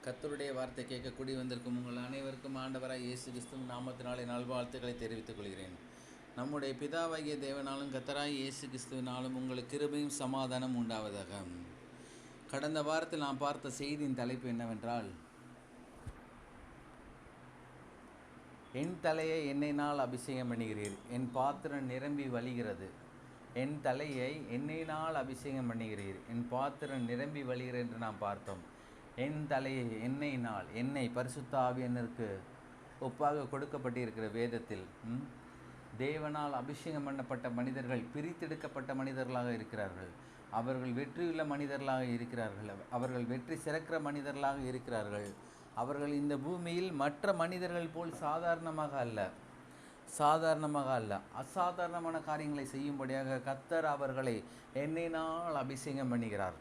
கர்த்தருடைய வார்த்தை கேட்க கூடி வந்திருக்கும் உங்கள் அனைவருக்கும் ஆண்டவராய் இயேசு கிறிஸ்துவின் நாமத்தினாலே நல்வாழ்த்துக்களை தெரிவித்துக் கொள்கிறேன். நம்முடைய பிதாவாகிய தேவனாலும் கர்த்தராய் இயேசு கிறிஸ்துவினாலும் உங்களுக்கு கிருபையும் சமாதானம் உண்டாவதாக. கடந்த வாரத்தில் நாம் பார்த்த செய்தியின் தலைப்பு என்னவென்றால், என் தலையை எண்ணெயினால் அபிஷேகம் பண்ணுகிறீர், என் பாத்திரம் நிரம்பி வழிகிறது. என் தலையை எண்ணெயினால் அபிஷேகம் பண்ணுகிறீர், என் பாத்திரம் நிரம்பி வழிகிறது என்று நாம் பார்த்தோம். என் தலையை எண்ணெயினால், எண்ணெய் பரிசுத்த ஆவியானவருக்கு ஒப்பாக கொடுக்கப்பட்டிருக்கிற வேதத்தில் தேவனால் அபிஷேகம் பண்ணப்பட்ட மனிதர்கள் பிரித்தெடுக்கப்பட்ட மனிதர்களாக இருக்கிறார்கள். அவர்கள் வெற்றியுள்ள மனிதர்களாக இருக்கிறார்கள். அவர்கள் வெற்றி சிறக்கிற மனிதர்களாக இருக்கிறார்கள். அவர்கள் இந்த பூமியில் மற்ற மனிதர்கள் போல் சாதாரணமாக அல்ல, அசாதாரணமான காரியங்களை செய்யும்படியாக கர்த்தர் அவர்களை எண்ணெயினால் அபிஷேகம் பண்ணுகிறார்.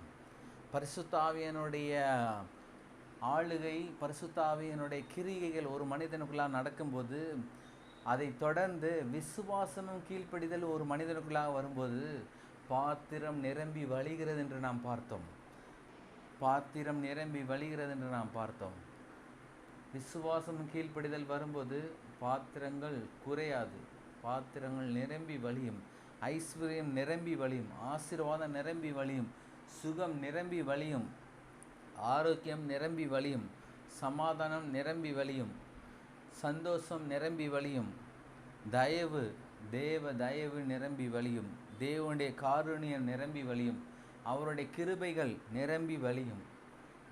பரிசுத்த ஆவியானுடைய ஆளுகை, பரிசுத்த ஆவியானுடைய கிரியைகள் ஒரு மனிதனுக்குள்ளாக நடக்கும்போது, அதை தொடர்ந்து விசுவாசமும் கீழ்ப்படிதல் ஒரு மனிதனுக்குள்ளாக வரும்போது பாத்திரம் நிரம்பி வழிகிறது என்று நாம் பார்த்தோம். விசுவாசமும் கீழ்ப்படிதல் வரும்போது பாத்திரங்கள் குறையாது, பாத்திரங்கள் நிரம்பி வழியும், ஐஸ்வர்யம் நிரம்பி வழியும், ஆசீர்வாதம் நிரம்பி வழியும், சுகம் நிரம்பி வழியும், ஆரோக்கியம் நிரம்பி வழியும், சமாதானம் நிரம்பி வழியும், சந்தோஷம் நிரம்பி வழியும், தயவு, தேவ தயவு நிரம்பி வழியும், தேவனுடைய காருண்யம் நிரம்பி வழியும், அவருடைய கிருபைகள் நிரம்பி வழியும்.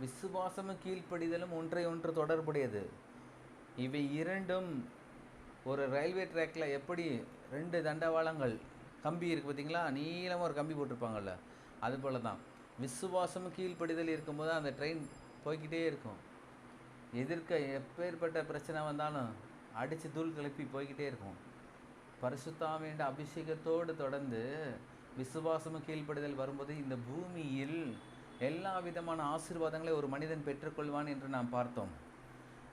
விசுவாசமும் கீழ்ப்படிதலும் ஒன்றை ஒன்று தொடர்புடையது. இவை இரண்டும் ஒரு ரயில்வே ட்ராக்கில் எப்படி ரெண்டு தண்டவாளங்கள் கம்பி இருக்குது பார்த்தீங்களா, நீளமாக ஒரு கம்பி போட்டிருப்பாங்கள்ல, அதுபோல் தான் விசுவாசமும் கீழ்ப்படிதல் இருக்கும்போது அந்த ட்ரெயின் போய்கிட்டே இருக்கும். எதிர்க்க எப்பேற்பட்ட பிரச்சனை வந்தாலும் அடித்து தூள் கிளப்பி போய்கிட்டே இருக்கும். பரிசுத்த ஆவியின் அபிஷேகத்தோடு தொடர்ந்து விசுவாசமும் கீழ்ப்படிதல் வரும்போது இந்த பூமியில் எல்லா விதமான ஆசீர்வாதங்களை ஒரு மனிதன் பெற்றுக்கொள்வான் என்று நாம் பார்த்தோம்.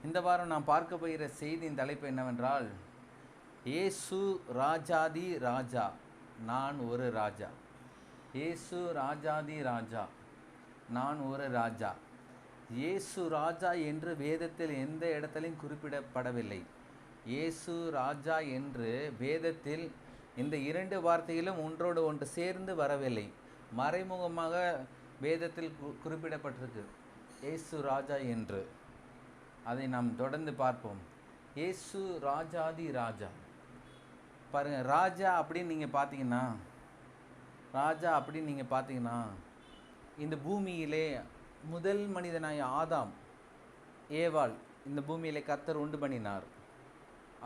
இந்த வாரம் நாம் பார்க்க போகிற செய்தியின் தலைப்பு என்னவென்றால், இயேசு ராஜாதி ராஜா, நான் ஒரு ராஜா. இயேசு ராஜாதி ராஜா, நான் ஒரு ராஜா. இயேசு ராஜா என்று வேதத்தில் எந்த இடத்திலும் குறிப்பிடப்படவில்லை. இயேசு ராஜா என்று வேதத்தில் இந்த இரண்டு வார்த்தைகளும் ஒன்றோடு ஒன்று சேர்ந்து வரவில்லை. மறைமுகமாக வேதத்தில் குறிப்பிடப்பட்டிருக்கு இயேசு ராஜா என்று. அதை நாம் தொடர்ந்து பார்ப்போம். இயேசு ராஜாதி ராஜா. பாருங்கள், ராஜா அப்படின்னு நீங்கள் பார்த்தீங்கன்னா இந்த பூமியிலே முதல் மனிதனாய ஆதாம் ஏவாள் இந்த பூமியிலே கர்த்தர் உண்டு பண்ணினார்,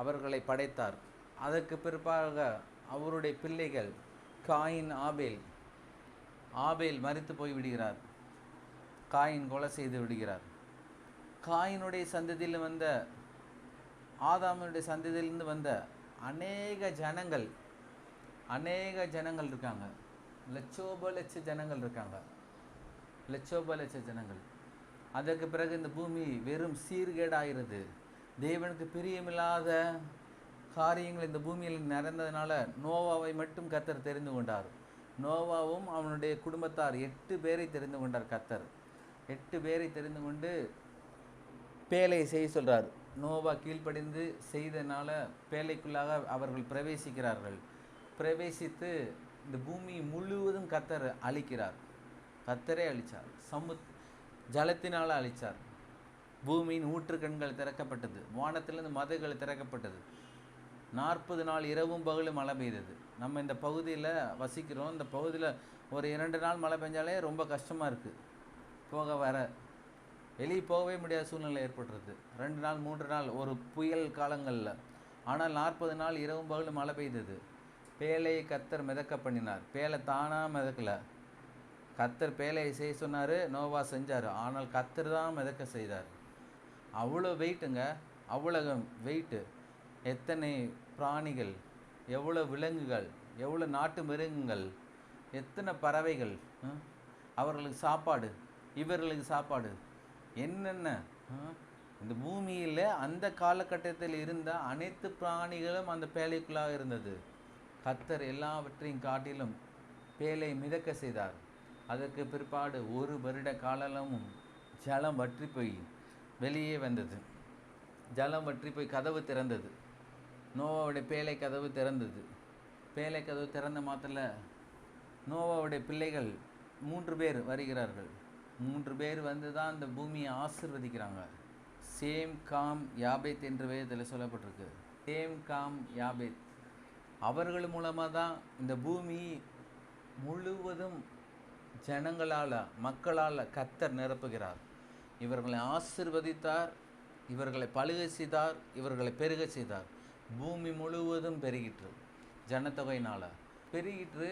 அவர்களை படைத்தார். அதற்கு பிற்பாக அவருடைய பிள்ளைகள் காயின், ஆபேல் மரித்து போய் விடுகிறார். காயின் கொலை செய்து விடுகிறார். காயினுடைய சந்ததியில் வந்த, ஆதாமுடைய சந்ததியிலிருந்து வந்த அநேக ஜனங்கள் இருக்காங்க. லட்சோப லட்ச ஜனங்கள். அதற்கு பிறகு இந்த பூமி வெறும் சீர்கேடாகிறது. தேவனுக்கு பிரியமில்லாத காரியங்கள் இந்த பூமியில் நடந்ததுனால நோவாவை மட்டும் கர்த்தர் தெரிந்து கொண்டார். நோவாவும் அவனுடைய குடும்பத்தார் 8 பேரை தெரிந்து கொண்டார் கர்த்தர். 8 பேரை தெரிந்து கொண்டு பேழையை செய்ய சொல்கிறார். நோவா கீழ்ப்படிந்து செய்தனால பேழைக்குள்ளாக அவர்கள் பிரவேசிக்கிறார்கள். பிரவேசித்து இந்த பூமி முழுவதும் கர்த்தர் அழிக்கிறார். கர்த்தரே அழித்தார். ஜலத்தினால் அழித்தார். பூமியின் ஊற்றுக்கண்கள் திறக்கப்பட்டது. வானத்திலிருந்து மதைகள் திறக்கப்பட்டது. 40 நாள் இரவும் பகலும் மழை பெய்தது. நம்ம இந்த பகுதியில் வசிக்கிறோம். இந்த பகுதியில் ஒரு 2 நாள் மழை பெஞ்சாலே ரொம்ப கஷ்டமாக இருக்குது. போக வர வெளியே போகவே முடியாத சூழ்நிலை ஏற்பட்டுருது. 2 நாள் 3 நாள் ஒரு புயல் காலங்களில். ஆனால் 40 நாள் இரவும் பகலும் மழை பெய்தது. பேழையை கர்த்தர் மிதக்க பண்ணினார். பேழை தானாக மிதக்கலை. கர்த்தர் பேழையை செய்ய சொன்னார், நோவா செஞ்சார். ஆனால் கர்த்தர் தான் மிதக்க செய்தார். அவ்வளோ வெயிட்டுங்க, அவ்வளோ வெயிட்டு. எத்தனை பிராணிகள், எவ்வளோ விலங்குகள், எவ்வளோ நாட்டு மிருகங்கள், எத்தனை பறவைகள், அவர்களுக்கு சாப்பாடு, இவர்களுக்கு சாப்பாடு, என்னென்ன. இந்த பூமியில் அந்த காலகட்டத்தில் இருந்த அனைத்து பிராணிகளும் அந்த பேழைக்குள்ளாக இருந்தது. கர்த்தர் எல்லாவற்றையும் காட்டிலும் பேழை மிதக்க செய்தார். அதற்கு பிற்பாடு 1 வருட காலமும் ஜலம் வற்றி போய் வெளியே வந்தது. ஜலம் வற்றி போய் கதவு திறந்தது. நோவாவுடைய பேழை கதவு திறந்தது. பேழை கதவு திறந்த மாத்திர நோவாவுடைய பிள்ளைகள் 3 பேர் வருகிறார்கள். 3 பேர் வந்து தான் இந்த பூமியை ஆசீர்வதிக்கிறாங்க. சேம், காம், யாபேத் என்று வேதத்தில் சொல்லப்பட்டிருக்கு. சேம், காம், யாபேத் அவர்கள் மூலமாக தான் இந்த பூமி முழுவதும் ஜனங்களால், மக்களால் கர்த்தர் நிரப்புகிறார். இவர்களை ஆசீர்வதித்தார், இவர்களை பலுகை செய்தார், இவர்களை பெருக செய்தார். பூமி முழுவதும் பெருகிற்று, ஜனத்தொகையினால் பெருகிற்று.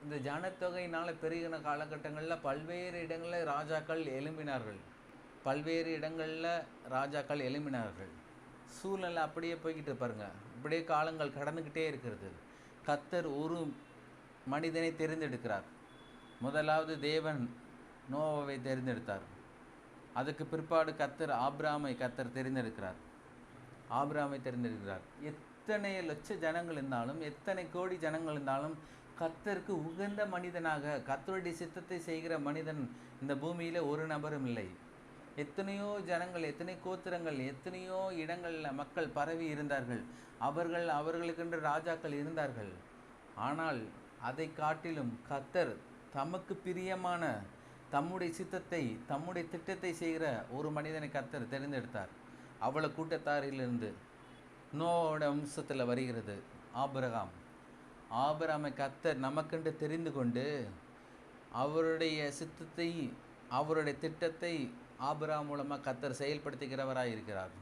இந்த ஜனத்தொகையினால் பெருகின காலகட்டங்களில் பல்வேறு இடங்களில் ராஜாக்கள் எழும்பினார்கள். பல்வேறு இடங்களில் ராஜாக்கள் எழும்பினார்கள். சூழ்நிலை அப்படியே போய்கிட்டு பாருங்க. இப்படியே காலங்கள் கடந்துக்கிட்டே இருக்கிறது. கர்த்தர் ஒரு மனிதனை தேர்ந்தெடுக்கிறார். முதலாவது தேவன் நோவாவை தேர்ந்தெடுத்தார். அதுக்கு பிற்பாடு கர்த்தர் ஆபிரகாமை தேர்ந்தெடுக்கிறார். எத்தனை லட்ச ஜனங்கள் இருந்தாலும், எத்தனை கோடி ஜனங்கள் இருந்தாலும், கர்த்தருக்கு உகந்த மனிதனாக, கர்த்தருடைய சித்தத்தை செய்கிற மனிதன் இந்த பூமியில் ஒரு நபரும் இல்லை. எத்தனையோ ஜனங்கள், எத்தனை கோத்திரங்கள், எத்தனையோ இடங்களில் மக்கள் பரவி இருந்தார்கள். அவர்களுக்கென்று ராஜாக்கள் இருந்தார்கள். ஆனால் அதை காட்டிலும் கர்த்தர் தமக்கு பிரியமான, தம்முடைய சித்தத்தை, தம்முடைய திட்டத்தை செய்கிற ஒரு மனிதனை கர்த்தர் தெரிந்தெடுத்தார். அவ்வளவு கூட்டத்தாரிலிருந்து நோவோட வம்சத்தில் வருகிறது ஆபிரகாம். ஆபிரகாமை கர்த்தர் நமக்கென்று தெரிந்து கொண்டு அவருடைய சித்தத்தை, அவருடைய திட்டத்தை ஆபிரகாம் மூலமாக கர்த்தர் செயல்படுத்துகிறவராக இருக்கிறார்.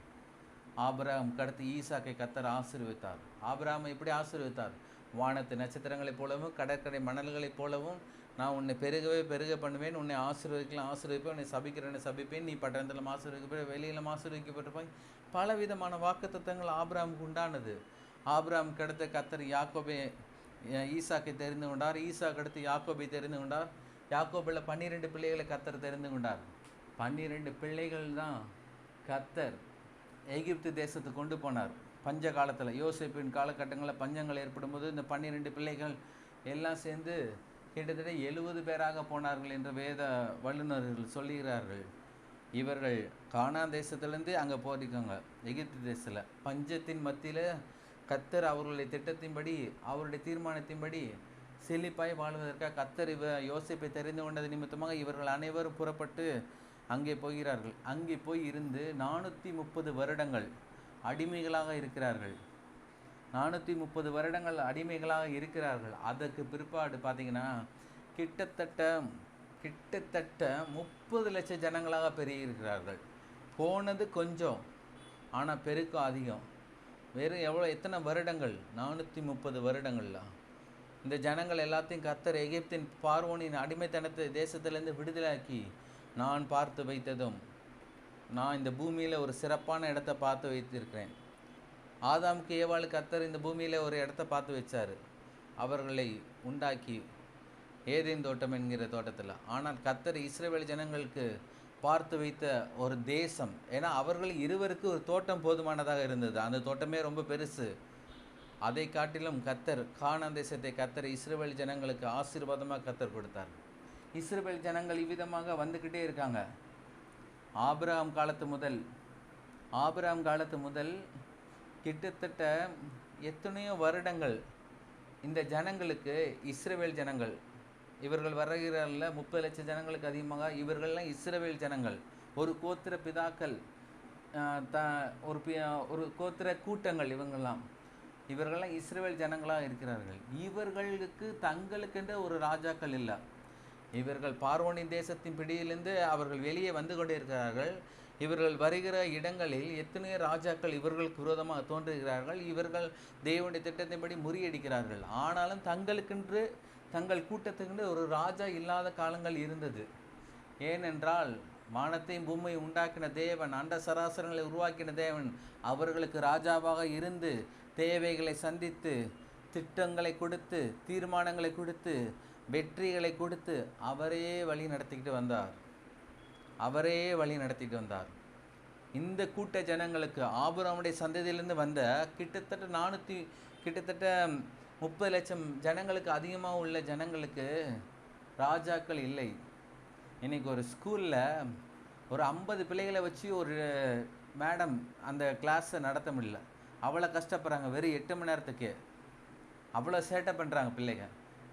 ஆபிரகாம் அடுத்து ஈசாக்கை கர்த்தர் ஆசீர்வதித்தார். ஆபிரகாமை எப்படி ஆசீர்வதித்தார்? வானத்து நட்சத்திரங்களைப் போலவும் கடற்கரை மணல்களைப் போலவும் நான் உன்னை பெருக பண்ணுவேன், உன்னை ஆசீர்வதிப்பேன், உன்னை சபிப்பேன், நீ பட்டணத்திலும் ஆசீர்வதிக்கப்பட்ட, வெளியிலும் ஆசீர்வதிக்கப்பட்டிருப்பாய். பலவிதமான வாக்குத்தத்தங்கள் ஆபிரகாமுக்கு உண்டானது. ஆபிரகாமுக்கு அடுத்து கர்த்தர் ஈசாக்கை தெரிந்து கொண்டார். ஈசாக்கு அடுத்து யாக்கோபை தெரிந்து கொண்டார். யாக்கோபில் 12 பிள்ளைகளை கர்த்தர் தெரிந்து கொண்டார். 12 பிள்ளைகள் தான் கர்த்தர் எகிப்து தேசத்துக்கு கொண்டு போனார். பஞ்ச காலத்தில், யோசேப்பின் காலகட்டங்களில் பஞ்சங்கள் ஏற்படும் போது இந்த 12 பிள்ளைகள் எல்லாம் சேர்ந்து கிட்டத்தட்ட 70 பேராக போனார்கள் என்று வேத வல்லுநர்கள் சொல்லுகிறார்கள். இவர்கள் கானான் தேசத்திலேருந்து அங்கே போயிருக்காங்க. எகிப்து தேசத்தில் பஞ்சத்தின் மத்தியில் கர்த்தர் அவர்களுடைய திட்டத்தின்படி, அவருடைய தீர்மானத்தின்படி செழிப்பாய் வாழ்வதற்காக கர்த்தர் யோசேப்பை தெரிந்து கொண்டது நிமித்தமாக இவர்கள் அனைவரும் புறப்பட்டு அங்கே போகிறார்கள். அங்கே போய் இருந்து 430 வருடங்கள் அடிமைகளாக இருக்கிறார்கள். 430 வருடங்கள் அடிமைகளாக இருக்கிறார்கள். அதற்கு பிற்பாடு பார்த்தீங்கன்னா கிட்டத்தட்ட 30 லட்சம் ஜனங்களாக பெருகியிருக்கிறார்கள். போனது கொஞ்சம், ஆனால் பெருக்கம் அதிகம். வெறும் எத்தனை வருடங்கள்? 430 வருடங்கள்ல இந்த ஜனங்கள் எல்லாத்தையும் கர்த்தர் எகிப்தின் பார்வோனின் அடிமைத்தனத்தை தேசத்திலேருந்து விடுதலாக்கி, நான் பார்த்து வைத்ததும், நான் இந்த பூமியில் ஒரு சிறப்பான இடத்தை பார்த்து வைத்திருக்கிறேன். ஆதாமுக்கு ஏவாளுக்கு கர்த்தர் இந்த பூமியில் ஒரு இடத்த பார்த்து வச்சார், அவர்களை உண்டாக்கி ஏதேன் தோட்டம் என்கிற தோட்டத்தில். ஆனால் கர்த்தர் இஸ்ரவேல் ஜனங்களுக்கு பார்த்து வைத்த ஒரு தேசம், ஏன்னா அவர்கள் இருவருக்கு ஒரு தோட்டம் போதுமானதாக இருந்தது. அந்த தோட்டமே ரொம்ப பெருசு. அதை காட்டிலும் கர்த்தர் கானான் தேசத்தை கர்த்தர் இஸ்ரவேல் ஜனங்களுக்கு ஆசீர்வாதமாக கர்த்தர் கொடுத்தார். இஸ்ரவேல் ஜனங்கள் இவ்விதமாக வந்துக்கிட்டே இருக்காங்க. ஆபிரகாம் காலத்து முதல் கிட்டத்தட்ட எத்தனையோ வருடங்கள் இந்த ஜனங்களுக்கு, இஸ்ரவேல் ஜனங்கள், இவர்கள் வருகிறார்கள் 30 லட்சம் ஜனங்களுக்கு அதிகமாக. இவர்கள்லாம் இஸ்ரவேல் ஜனங்கள், ஒரு கோத்திர பிதாக்கள், ஒரு கோத்திர கூட்டங்கள். இவர்கள்லாம் இஸ்ரவேல் ஜனங்களாக இருக்கிறார்கள். இவர்களுக்கு தங்களுக்கென்ற ஒரு ராஜாக்கள் இல்லை. இவர்கள் பார்வோனின் தேசத்தின் பிடியிலிருந்து அவர்கள் வெளியே வந்து கொண்டே இருக்கிறார்கள். இவர்கள் வருகிற இடங்களில் எத்தனையோ ராஜாக்கள் இவர்களுக்கு விரோதமாக தோன்றுகிறார்கள். இவர்கள் தேவனுடைய திட்டத்தின்படி முறியடிக்கிறார்கள். ஆனாலும் தங்களுக்கென்று, தங்கள் கூட்டத்துக்கென்று ஒரு ராஜா இல்லாத காலங்கள் இருந்தது. ஏனென்றால் வானத்தையும் பூமியை உண்டாக்கின தேவன், அண்ட சராசரங்களை உருவாக்கின தேவன் அவர்களுக்கு ராஜாவாக இருந்து தேவைகளை சந்தித்து, திட்டங்களை கொடுத்து, தீர்மானங்களை கொடுத்து, வெற்றிகளை கொடுத்து அவரே வழி நடத்திக்கிட்டு வந்தார். இந்த கூட்ட ஜனங்களுக்கு, ஆபிரகாமுடைய சந்ததியிலிருந்து வந்த கிட்டத்தட்ட 30 லட்சம் ஜனங்களுக்கு அதிகமாக உள்ள ஜனங்களுக்கு ராஜாக்கள் இல்லை. இன்றைக்கி ஒரு ஸ்கூலில் ஒரு 50 பிள்ளைகளை வச்சு ஒரு மேடம் அந்த கிளாஸை நடத்த முடியல. அவ்வளோ கஷ்டப்படுறாங்க. வெறும் 8 மணி நேரத்துக்கே அவ்வளோ சேட்டை பண்ணுறாங்க பிள்ளைங்க.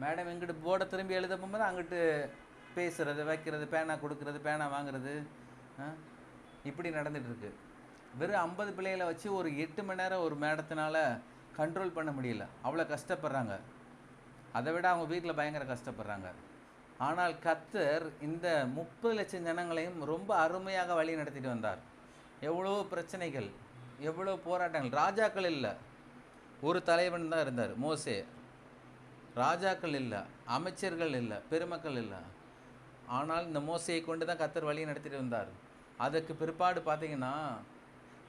மேடம் எங்கிட்ட போர்டை திரும்பி எழுத போகும்போது அங்கிட்டு பேசுகிறது, வைக்கிறது, பேனா கொடுக்குறது, பேனா வாங்குறது, இப்படி நடந்துகிட்ருக்கு. வெறும் 50 பிள்ளைகளை வச்சு ஒரு 8 மணி நேரம் ஒரு மேடத்தினால கண்ட்ரோல் பண்ண முடியல. அவ்வளோ கஷ்டப்படுறாங்க. அதை விட அவங்க வீட்டில் பயங்கர கஷ்டப்படுறாங்க. ஆனால் கர்த்தர் இந்த 30 லட்சம் ஜனங்களையும் ரொம்ப அருமையாக வழி நடத்திட்டு வந்தார். எவ்வளோ பிரச்சனைகள், எவ்வளோ போராட்டங்கள். ராஜாக்கள் இல்லை, ஒரு தலைவன் தான் இருந்தார், மோசே. ராஜாக்கள் இல்லை, அமைச்சர்கள் இல்லை, பெருமக்கள் இல்லை. ஆனால் இந்த மோசையை கொண்டு தான் கர்த்தர் வழி நடத்திட்டு வந்தார். அதுக்கு பிற்பாடு பார்த்தீங்கன்னா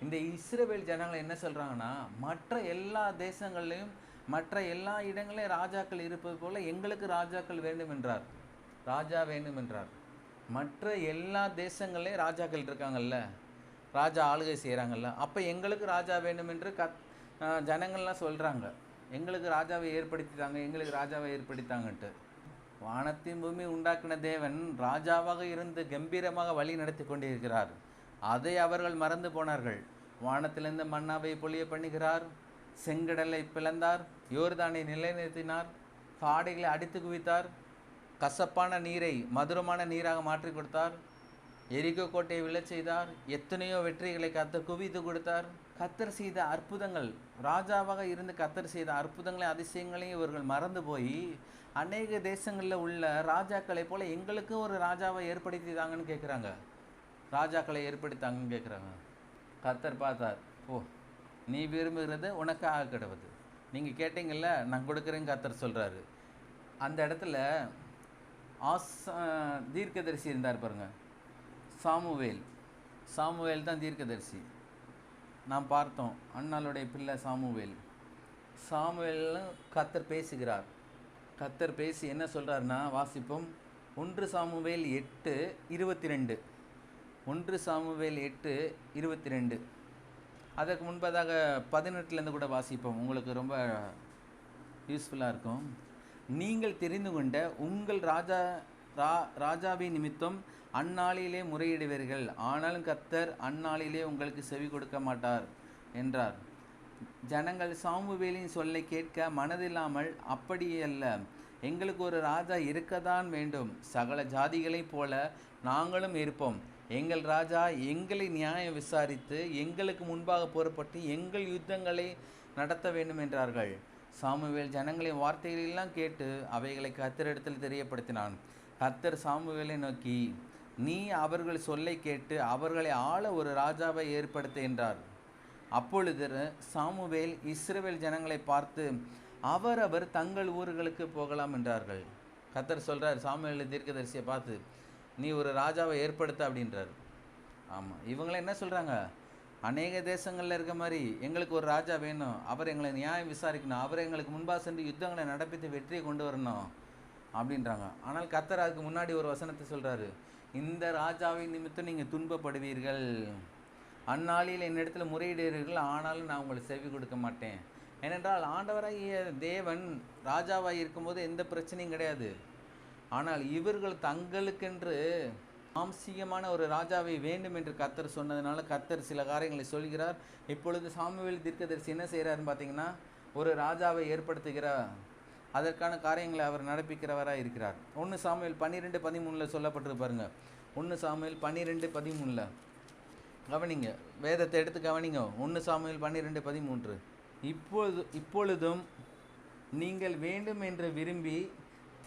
இந்த இஸ்ரவேல் ஜனங்களை என்ன சொல்கிறாங்கன்னா, மற்ற எல்லா தேசங்கள்லையும் மற்ற எல்லா இடங்களையும் ராஜாக்கள் இருப்பது போல் எங்களுக்கு ராஜாக்கள் வேண்டும் என்றார். ராஜா வேண்டும் என்றார். மற்ற எல்லா தேசங்கள்லேயும் ராஜாக்கள் இருக்காங்கல்ல, ராஜா ஆளுகை செய்கிறாங்கல்ல, அப்போ எங்களுக்கு ராஜா வேண்டும் என்று ஜனங்கள்லாம் சொல்கிறாங்க. எங்களுக்கு ராஜாவை ஏற்படுத்தித்தாங்க, எங்களுக்கு ராஜாவை ஏற்படுத்தாங்கன்ட்டு. வானத்தின் பூமி உண்டாக்கின தேவன் ராஜாவாக இருந்து கம்பீரமாக வழி நடத்தி கொண்டிருக்கிறார். அதை அவர்கள் மறந்து போனார்கள். வானத்திலிருந்து மன்னாவை பொழிய பண்ணுகிறார், செங்கடலை பிளந்தார், யோர்தானை நிலைநிறுத்தினார், காடைகளை அடித்து குவித்தார், கசப்பான நீரை மதுரமான நீராக மாற்றி கொடுத்தார், எரிகோ கோட்டையை விழச் செய்தார், எத்தனையோ வெற்றிகளை கர்த்தர் குவித்து கொடுத்தார். கர்த்தர் செய்த அற்புதங்கள், ராஜாவாக இருந்து கர்த்தர் செய்த அற்புதங்களையும் அதிசயங்களையும் இவர்கள் மறந்து போய் அநேக தேசங்களில் உள்ள ராஜாக்களை போல எங்களுக்கும் ஒரு ராஜாவை ஏற்படுத்திதாங்கன்னு கேட்குறாங்க. ராஜாக்களை ஏற்படுத்தாங்கன்னு கேட்குறாங்க. கர்த்தர் பார்த்தார், ஓ நீ விரும்புகிறது உனக்கு ஆக கிடவுது, நீங்கள் கேட்டீங்கல்ல நான் கொடுக்குறேன்னு கர்த்தர் சொல்கிறாரு. அந்த இடத்துல தீர்க்கதரிசி இருந்தார் பாருங்க, சாமுவேல் தான் தீர்க்கதரிசி. நாம் பார்த்தோம், அண்ணாளுடைய பிள்ளை சாமுவேல் கர்த்தர் பேசுகிறார். கர்த்தர் பேசி என்ன சொல்கிறாருன்னா, வாசிப்போம் 1 சாமுவேல் 8:22. 1 சாமுவேல் 8:22. அதற்கு முன்பதாக 18 கூட வாசிப்போம், உங்களுக்கு ரொம்ப யூஸ்ஃபுல்லாக இருக்கும். நீங்கள் தெரிந்து கொண்ட உங்கள் ராஜாவின் நிமித்தம் அந்நாளிலே முறையிடுவீர்கள், ஆனாலும் கர்த்தர் அந்நாளிலே உங்களுக்கு செவி கொடுக்க மாட்டார் என்றார். ஜனங்கள் சாமுவேலின் சொல்லை கேட்க மனதில்லாமல், அப்படியல்ல, எங்களுக்கு ஒரு ராஜா இருக்கத்தான் வேண்டும், சகல ஜாதிகளைப் போல நாங்களும் இருப்போம், எங்கள் ராஜா எங்களை நியாயம் விசாரித்து எங்களுக்கு முன்பாக புறப்பட்டு எங்கள் யுத்தங்களை நடத்த வேண்டும் என்றார்கள். சாமுவேல் ஜனங்களின் வார்த்தைகளெல்லாம் கேட்டு அவைகளை கர்த்தரிடத்தில் தெரியப்படுத்தினான். கர்த்தர் சாமுவேலை நோக்கி, நீ அவர்கள் சொல்லை கேட்டு அவர்களை ஆள ஒரு ராஜாவை ஏற்படுத்த என்றார். அப்பொழுது சாமுவேல் இஸ்ரவேல் ஜனங்களை பார்த்து, அவரவர் தங்கள் ஊர்களுக்கு போகலாம் என்றார்கள். கர்த்தர் சொல்கிறார் சாமுவேல் தீர்க்கதரிசியை பார்த்து, நீ ஒரு ராஜாவை ஏற்படுத்த அப்படின்றார். ஆமாம், இவங்களை என்ன சொல்கிறாங்க, அநேக தேசங்களில் இருக்க மாதிரி எங்களுக்கு ஒரு ராஜா வேணும், அவர் எங்களை நியாயம் விசாரிக்கணும், அவர் எங்களுக்கு முன்பாக சென்று யுத்தங்களை நடப்பித்து வெற்றியை கொண்டு வரணும் அப்படின்றாங்க. ஆனால் கர்த்தர் அதுக்கு முன்னாடி ஒரு வசனத்தை சொல்கிறாரு, இந்த ராஜாவின் நிமித்தம் நீங்கள் துன்பப்படுவீர்கள், அந்நாளில் என்னிடத்தில் முறையிடுவீர்கள், ஆனாலும் நான் உங்களை செவி கொடுக்க மாட்டேன். ஏனென்றால் ஆண்டவராகிய தேவன் ராஜாவாக இருக்கும்போது எந்த பிரச்சனையும் கிடையாது. ஆனால் இவர்கள் தங்களுக்கென்று மாம்சீகமான ஒரு ராஜாவை வேண்டும் என்று கர்த்தர் சொன்னதுனால கர்த்தர் சில காரியங்களை சொல்கிறார். இப்பொழுது சாமுவேல் தீர்க்கதரிசி என்ன செய்கிறாருன்னு பார்த்தீங்கன்னா, ஒரு ராஜாவை ஏற்படுத்துகிறார், அதற்கான காரியங்களை அவர் நடப்பிக்கிறவராக இருக்கிறார். 1 சாமுவேல் 12:13 சொல்லப்பட்டிருப்பாருங்க. 1 சாமுவேல் 12:13 கவனிங்க, வேதத்தை எடுத்து கவனிங்க. 1 சாமுவேல் 12:13. இப்பொழுதும் நீங்கள் வேண்டும் என்று விரும்பி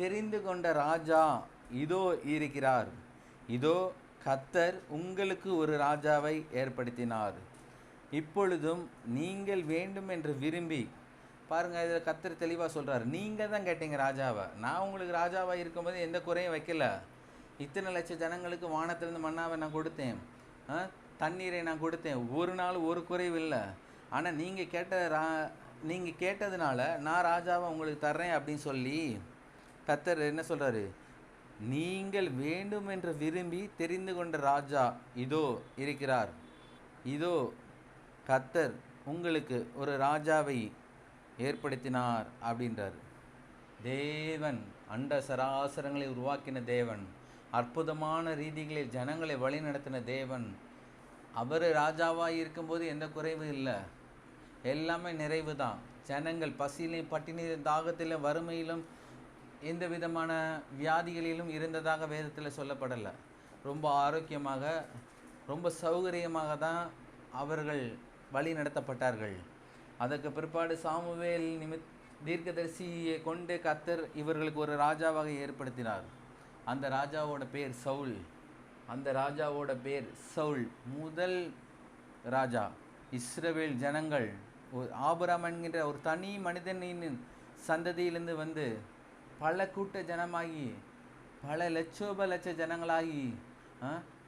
தெரிந்து கொண்ட ராஜா இதோ இருக்கிறார், இதோ கர்த்தர் உங்களுக்கு ஒரு ராஜாவை ஏற்படுத்தினார். இப்பொழுதும் நீங்கள் வேண்டும் என்று விரும்பி, பாருங்கள், இதில் கர்த்தர் தெளிவாக சொல்கிறார், நீங்கள் தான் கேட்டீங்க ராஜாவை, நான் உங்களுக்கு ராஜாவாக இருக்கும்போது எந்த குறையும் வைக்கல. இத்தனை லட்சம் ஜனங்களுக்கு வானத்திலிருந்து மன்னாவை நான் கொடுத்தேன், தண்ணீரை நான் கொடுத்தேன், ஒரு நாள் ஒரு குறைவு இல்லை. ஆனால் நீங்கள் கேட்டதுனால நான் ராஜாவை உங்களுக்கு தர்றேன் அப்படின்னு சொல்லி கர்த்தர் என்ன சொல்கிறாரு, நீங்கள் வேண்டும் என்று விரும்பி தெரிந்து கொண்ட ராஜா இதோ இருக்கிறார், இதோ கர்த்தர் உங்களுக்கு ஒரு ராஜாவை ஏற்படுத்தினார் அப்படின்றார். தேவன், அண்ட சராசரங்களை உருவாக்கின தேவன், அற்புதமான ரீதிகளில் ஜனங்களை வழிநடத்தின தேவன். அவர் ராஜாவாக இருக்கும்போது எந்த குறைவும் இல்லை, எல்லாமே நிறைவு தான். ஜனங்கள் பசியிலும் பட்டினியிலும் தாகத்திலும் வறுமையிலும் எந்த விதமான வியாதிகளிலும் இருந்ததாக வேதத்தில் சொல்லப்படலை. ரொம்ப ஆரோக்கியமாக, ரொம்ப சௌகரியமாக தான் அவர்கள் வழி நடத்தப்பட்டார்கள். அதற்கு பிற்பாடு சாமுவேல் தீர்க்கதரிசியை கொண்டு கர்த்தர் இவர்களுக்கு ஒரு ராஜாவாக ஏற்படுத்தினார். அந்த ராஜாவோட பேர் சவுல். அந்த ராஜாவோட பேர் சவுல். முதல் ராஜா. இஸ்ரவேல் ஜனங்கள் ஆபிரகாம் என்கின்ற ஒரு தனி மனிதனின் சந்ததியிலிருந்து வந்து பல கூட்ட ஜனமாகி பல லட்ச ஜனங்களாகி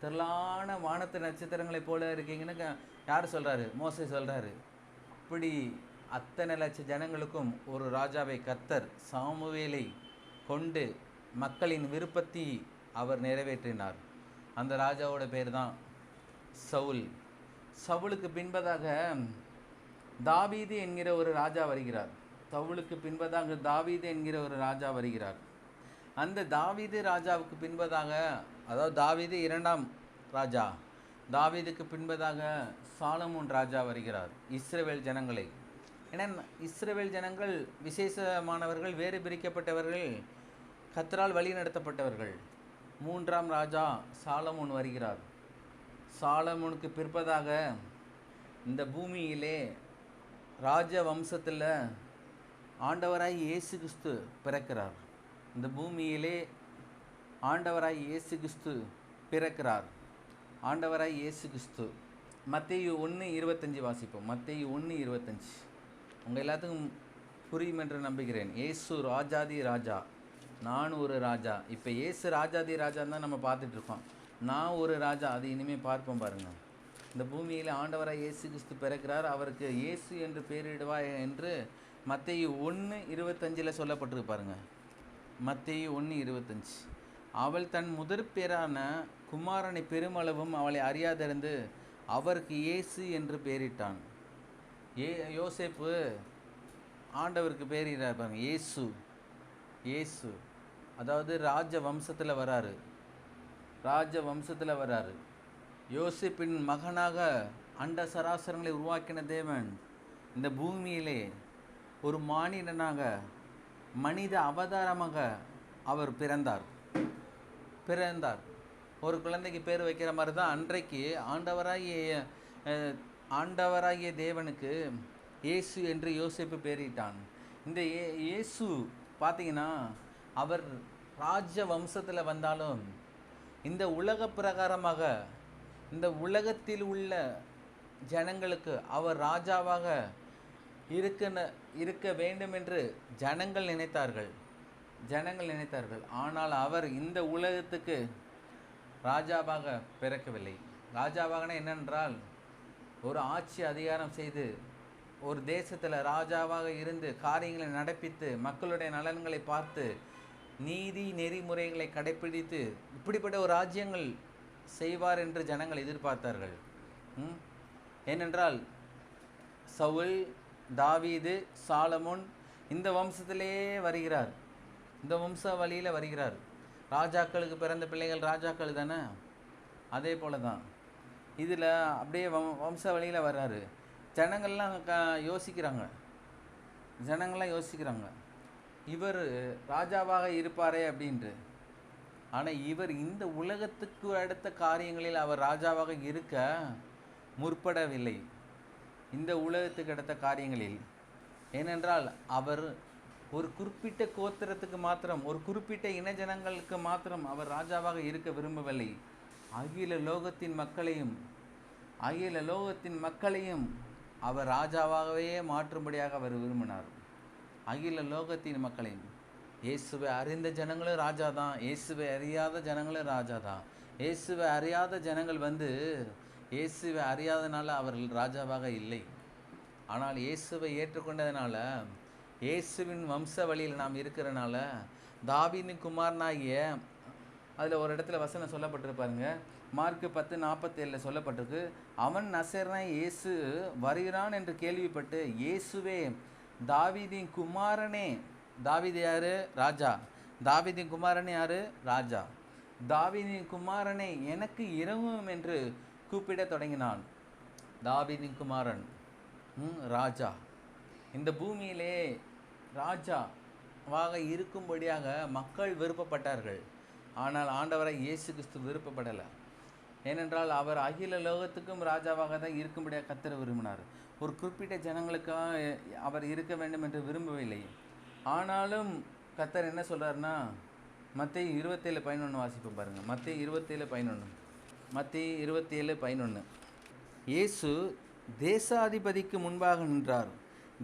திரளான வானத்து நட்சத்திரங்களைப் போல இருக்கீங்கன்னு யார் சொல்கிறாரு? மோசே சொல்கிறாரு. இப்படி அத்தனை லட்ச ஜனங்களுக்கும் ஒரு ராஜாவை கர்த்தர் சாமுவேலை கொண்டு மக்களின் விருப்பத்தை அவர் நிறைவேற்றினார். அந்த ராஜாவோட பேர் தான் சவுல். சவுலுக்கு பின்பதாக தாவீது என்கிற ஒரு ராஜா வருகிறார். சவுலுக்கு பின்பதாக தாவீது என்கிற ஒரு ராஜா வருகிறார். அந்த தாவீது ராஜாவுக்கு பின்பதாக, அதாவது தாவீது இரண்டாம் ராஜா, தாவீதுக்கு பின்பதாக சாலமோன் ராஜா வருகிறார். இஸ்ரவேல் ஜனங்களை, ஏன்னா இஸ்ரவேல் ஜனங்கள் விசேஷமானவர்கள், வேறு பிரிக்கப்பட்டவர்கள், கர்த்தரால் வழி நடத்தப்பட்டவர்கள். மூன்றாம் ராஜா சாலமோன் வருகிறார். சாலமோனுக்கு பிற்பதாக இந்த பூமியிலே ராஜ வம்சத்தில் ஆண்டவராய் இயேசு கிறிஸ்து பிறக்கிறார். இந்த பூமியிலே ஆண்டவராய் இயேசு கிறிஸ்து பிறக்கிறார். ஆண்டவராய் இயேசு கிறிஸ்து. மத்தேயு 1:25 வாசிப்போம். மத்தேயு 1:25 உங்கள் எல்லாத்துக்கும் புரியும் என்று நம்புகிறேன். இயேசு ராஜாதி ராஜா, நான் ஒரு ராஜா. இப்போ இயேசு ராஜாதி ராஜான்னு தான் நம்ம பார்த்துட்ருக்கோம். நான் ஒரு ராஜா, அது இனிமேல் பார்ப்போம் பாருங்கள். இந்த பூமியில் ஆண்டவராய் இயேசு கிறிஸ்து பிறக்கிறார். அவருக்கு இயேசு என்று பெயரிடுவாய் என்று மத்தேயு 1:25 சொல்லப்பட்டிருக்கு பாருங்க. மத்தேயு 1:25. அவள் தன் முதற் பேரான குமாரனை பெருமளவும் அவளை அறியாதிருந்து அவருக்கு இயேசு என்று பெயரிட்டான். யோசேப்பு ஆண்டவருக்கு பெயரிடுறார் பாருங்க, இயேசு. இயேசு அதாவது ராஜ வம்சத்தில் வராரு. ராஜ வம்சத்தில் வராரு. யோசேப்பின் மகனாக அண்ட சராசரங்களை உருவாக்கின தேவன் இந்த பூமியிலே ஒரு மானிடனாக, மனித அவதாரமாக அவர் பிறந்தார். ஒரு குழந்தைக்கு பேர் வைக்கிற மாதிரி தான் அன்றைக்கு ஆண்டவராகிய தேவனுக்கு இயேசு என்று யோசேப்பு பேரிட்டான். இந்த இயேசு பார்த்தீங்கன்னா அவர் ராஜ வம்சத்தில் வந்தாலும் இந்த உலக பிரகாரமாக இந்த உலகத்தில் உள்ள ஜனங்களுக்கு அவர் ராஜாவாக இருக்க வேண்டும் என்று ஜனங்கள் நினைத்தார்கள். ஆனால் அவர் இந்த உலகத்துக்கு ராஜாவாக பிறக்கவில்லை. ராஜாவாகனா என்னென்றால் ஒரு ஆட்சி அதிகாரம் செய்து ஒரு தேசத்தில் ராஜாவாக இருந்து காரியங்களை நடப்பித்து மக்களுடைய நலன்களை பார்த்து நீதி நெறிமுறைகளை கடைப்பிடித்து இப்படிப்பட்ட ஒரு ராஜ்யங்கள் செய்வார் என்று ஜனங்கள் எதிர்பார்த்தார்கள். ஏனென்றால் சவுல், தாவீது, சாலமோன் இந்த வம்சத்திலே வருகிறார். இந்த வம்ச வழியில் வருகிறார். ராஜாக்களுக்கு பிறந்த பிள்ளைகள் ராஜாக்கள் தானே, அதே போல தான் இதில் அப்படியே வம்ச வழியில் வர்றாரு. ஜனங்கள்லாம் யோசிக்கிறாங்க இவர் ராஜாவாக இருப்பாரே அப்படின்ட்டு. ஆனால் இவர் இந்த உலகத்துக்கு அடுத்த காரியங்களில் அவர் ராஜாவாக இருக்க முற்படவில்லை. இந்த உலகத்துக்கு அடுத்த காரியங்களில், ஏனென்றால் அவர் ஒரு குறிப்பிட்ட கோத்திரத்துக்கு மாத்திரம், ஒரு குறிப்பிட்ட இனஜனங்களுக்கு மாத்திரம் அவர் ராஜாவாக இருக்க விரும்பவில்லை. அகில லோகத்தின் மக்களையும் அவர் ராஜாவாகவே மாற்றும்படியாக அவர் விரும்பினார். அகில லோகத்தின் மக்களையும். இயேசுவை அறிந்த ஜனங்களும் ராஜா தான், இயேசுவை அறியாத ஜனங்களும் ராஜா தான். இயேசுவை அறியாத ஜனங்கள் இயேசுவை அறியாதனால அவர்கள் ராஜாவாக இல்லை. ஆனால் இயேசுவை ஏற்றுக்கொண்டதுனால, இயேசுவின் வம்ச வழியில் நாம் இருக்கிறனால, தாவீதின் குமாரனாகிய, அதில் ஒரு இடத்துல வசனம் சொல்லப்பட்டிருப்பாருங்க, மார்க்கு 10:47 சொல்லப்பட்டிருக்கு, அவன் நசரேயனாகிய இயேசு வருகிறான் என்று கேள்விப்பட்டு இயேசுவே தாவீதின் குமாரனே. தாவீது யாரு? ராஜா. தாவீதின் குமாரனே யாரு? ராஜா. தாவீதின் குமாரனை எனக்கு இரவும் என்று கூப்பிடத் தொடங்கினான். தாவீதின் குமாரன் ராஜா, இந்த பூமியிலே ராஜாவாக இருக்கும்படியாக மக்கள் விருப்பப்பட்டார்கள். ஆனால் ஆண்டவரை இயேசு கிறிஸ்து விருப்பப்படலை. ஏனென்றால் அவர் அகில லோகத்துக்கும் ராஜாவாக தான் இருக்கும்படியாக கர்த்தர் விரும்பினார். ஒரு குறிப்பிட்ட ஜனங்களுக்காக அவர் இருக்க வேண்டும் என்று விரும்பவில்லை. ஆனாலும் கர்த்தர் என்ன சொல்கிறாருன்னா, மத்தேயு 27:11 வாசிப்போம் பாருங்கள். மத்தேயு 27:11. மத்தேயு 27:11. இயேசு தேசாதிபதிக்கு முன்பாக நின்றார்.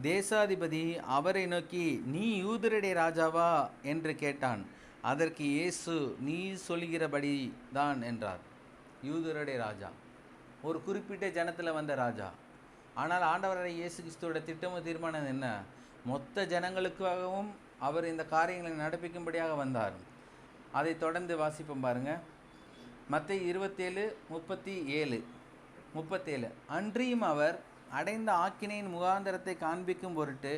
தேசாதிபதி அவரை நோக்கி, நீ யூதருடைய ராஜாவா என்று கேட்டான். அதற்கு இயேசு, நீ சொல்கிறபடி தான் என்றார். யூதருடைய ராஜா, ஒரு குறிப்பிட்ட ஜனத்தில் வந்த ராஜா. ஆனால் ஆண்டவராகிய இயேசு கிறிஸ்துவோட திட்டமும் தீர்மானம் என்ன? மொத்த ஜனங்களுக்காகவும் அவர் இந்த காரியங்களை நடப்பிக்கும்படியாக வந்தார். அதை தொடர்ந்து வாசிப்போம் பாருங்கள். மத்தேயு 27:37. அன்றியும் அவர் அடைந்த ஆக்கினையின் முகாந்தரத்தை காண்பிக்கும் பொருட்டு,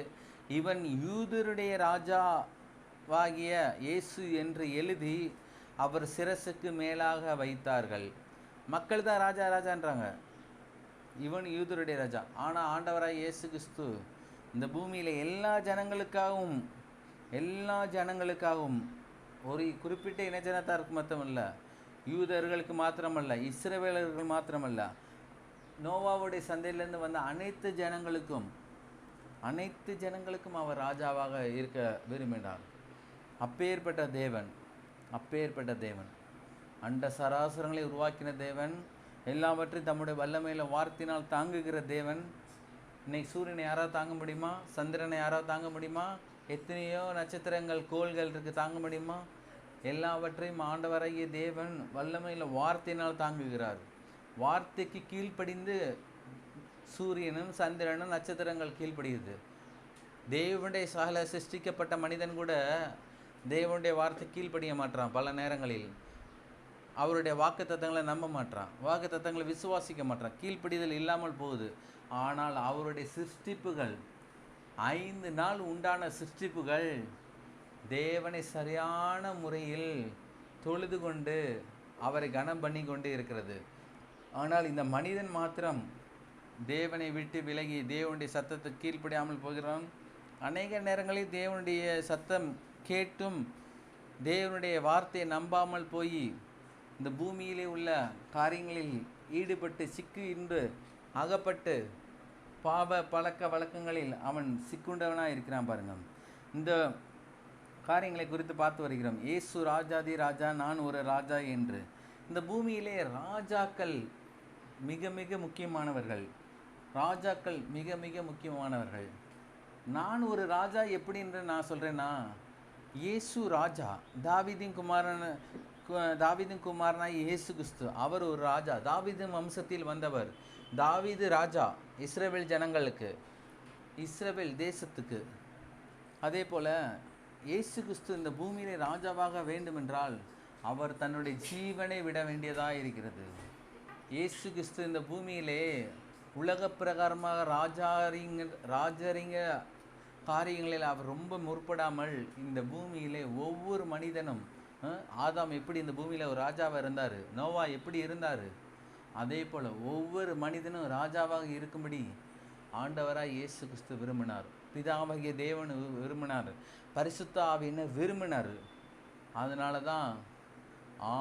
இவன் யூதருடைய ராஜாவாகிய இயேசு என்று எழுதி அவர் சிரசுக்கு மேலாக வைத்தார்கள். மக்கள் தான் ராஜா ராஜான்றாங்க, இவன் யூதருடைய ராஜா. ஆனால் ஆண்டவராகிய இயேசு கிறிஸ்து இந்த பூமியில் எல்லா ஜனங்களுக்காகவும் ஒரு குறிப்பிட்ட இனஜனத்தாருக்கு மாத்திரமல்ல, யூதர்களுக்கு மாத்திரமல்ல, இஸ்ரவேலர்கள் மாத்திரமல்ல, நோவாவுடைய சந்தையிலிருந்து வந்த அனைத்து ஜனங்களுக்கும் அவர் ராஜாவாக இருக்க விரும்பினார். அப்பேற்பட்ட தேவன், அண்ட சராசரங்களை உருவாக்கின தேவன், எல்லாவற்றையும் தம்முடைய வல்லமையில் வார்த்தையினால் தாங்குகிற தேவன். இன்னைக்கு சூரியனை யாராவது தாங்க முடியுமா? சந்திரனை யாராவது தாங்க முடியுமா? எத்தனையோ நட்சத்திரங்கள், கோள்கள் இருக்குது, தாங்க முடியுமா? எல்லாவற்றையும் ஆண்டவராகிய தேவன் வல்லமையில் வார்த்தையினால் தாங்குகிறார். வார்த்தைக்கு கீழ்ப்படிந்து சூரியனும் சந்திரனும் நட்சத்திரங்கள் கீழ்ப்படுகிறது. தேவனுடைய சகல சிருஷ்டிக்கப்பட்ட மனிதன் கூட தேவனுடைய வார்த்தை கீழ்ப்படிய மாட்டான். பல நேரங்களில் அவருடைய வாக்கு தத்தங்களை நம்ப மாட்டான், வாக்கு தத்தங்களை விசுவாசிக்க மாட்டான், கீழ்ப்படிதல் இல்லாமல் போகுது. ஆனால் அவருடைய சிருஷ்டிப்புகள், 5 நாள் உண்டான சிருஷ்டிப்புகள் தேவனை சரியான முறையில் தொழுது கொண்டு அவரை கனம் பண்ணி கொண்டு இருக்கிறது. ஆனால் இந்த மனிதன் மாத்திரம் தேவனை விட்டு விலகி தேவனுடைய சத்தத்தை கீழ்ப்படியாமல் போகிறான். அநேக நேரங்களில் தேவனுடைய சத்தம் கேட்டும் தேவனுடைய வார்த்தையை நம்பாமல் போய் இந்த பூமியிலே உள்ள காரியங்களில் ஈடுபட்டு சிக்கு இன்று அகப்பட்டு பாவ பழக்க வழக்கங்களில் அவன் சிக்குண்டவனாக இருக்கிறான். பாருங்கள், இந்த காரியங்களை குறித்து பார்த்து வருகிறோம். இயேசு ராஜாதி ராஜா, நான் ஒரு ராஜா என்று. இந்த பூமியிலே ராஜாக்கள் மிக மிக முக்கியமானவர்கள். நான் ஒரு ராஜா எப்படி என்று நான் சொல்கிறேன்னா, இயேசு ராஜா, தாவீதின் குமாரனாய் இயேசு கிறிஸ்து, அவர் ஒரு ராஜா, தாவீதின் வம்சத்தில் வந்தவர். தாவீது ராஜா இஸ்ரவேல் ஜனங்களுக்கு, இஸ்ரவேல் தேசத்துக்கு. அதே போல் இயேசு கிறிஸ்து இந்த பூமியிலே ராஜாவாக வேண்டுமென்றால் அவர் தன்னுடைய ஜீவனை விட வேண்டியதாக இருக்கிறது. இயேசு கிறிஸ்து இந்த பூமியிலே உலக பிரகாரமாக ராஜரிங்க காரியங்களில் அவர் ரொம்ப முற்படாமல் இந்த பூமியிலே ஒவ்வொரு மனிதனும், ஆதாம் எப்படி இந்த பூமியில் ஒரு ராஜாவாக இருந்தார், நோவா எப்படி இருந்தார், அதே போல் ஒவ்வொரு மனிதனும் ராஜாவாக இருக்கும்படி ஆண்டவராக இயேசு கிறிஸ்து விரும்பினார். பிதாவாகிய தேவன் விரும்பினார், பரிசுத்த ஆவியினர் விரும்பினார். அதனால தான்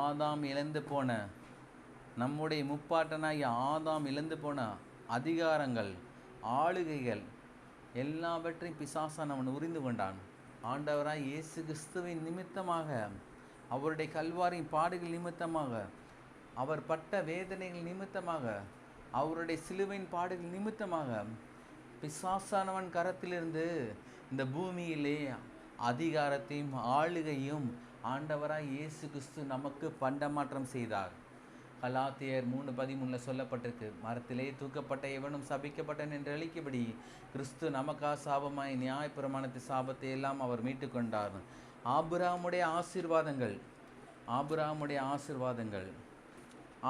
ஆதாம் இழந்து போன, நம்முடைய முப்பாட்டனாகிய ஆதாம் இழந்து போன அதிகாரங்கள், ஆளுகைகள் எல்லாவற்றையும் பிசாசான் அவன் உரிந்து கொண்டான். ஆண்டவராய் இயேசு கிறிஸ்துவின் நிமித்தமாக, அவருடைய கல்வாரின் பாடுகள் நிமித்தமாக, அவர் பட்ட வேதனைகள் நிமித்தமாக, அவருடைய சிலுவையின் பாடுகள் நிமித்தமாக பிசாசானவன் கரத்திலிருந்து இந்த பூமியிலே அதிகாரத்தையும் ஆளுகையும் ஆண்டவராய் இயேசு கிறிஸ்து நமக்கு பண்டமாற்றம் செய்தார். கலாத்தியர் 3:13 சொல்லப்பட்டிருக்கு, மரத்திலே தூக்கப்பட்ட எவனும் சபிக்கப்பட்டன் என்று அளிக்கபடி கிறிஸ்து நமக்கா சாபமாய் நியாயப்பிரமாணத்தை சாபத்தை எல்லாம் அவர் மீட்டு கொண்டார்.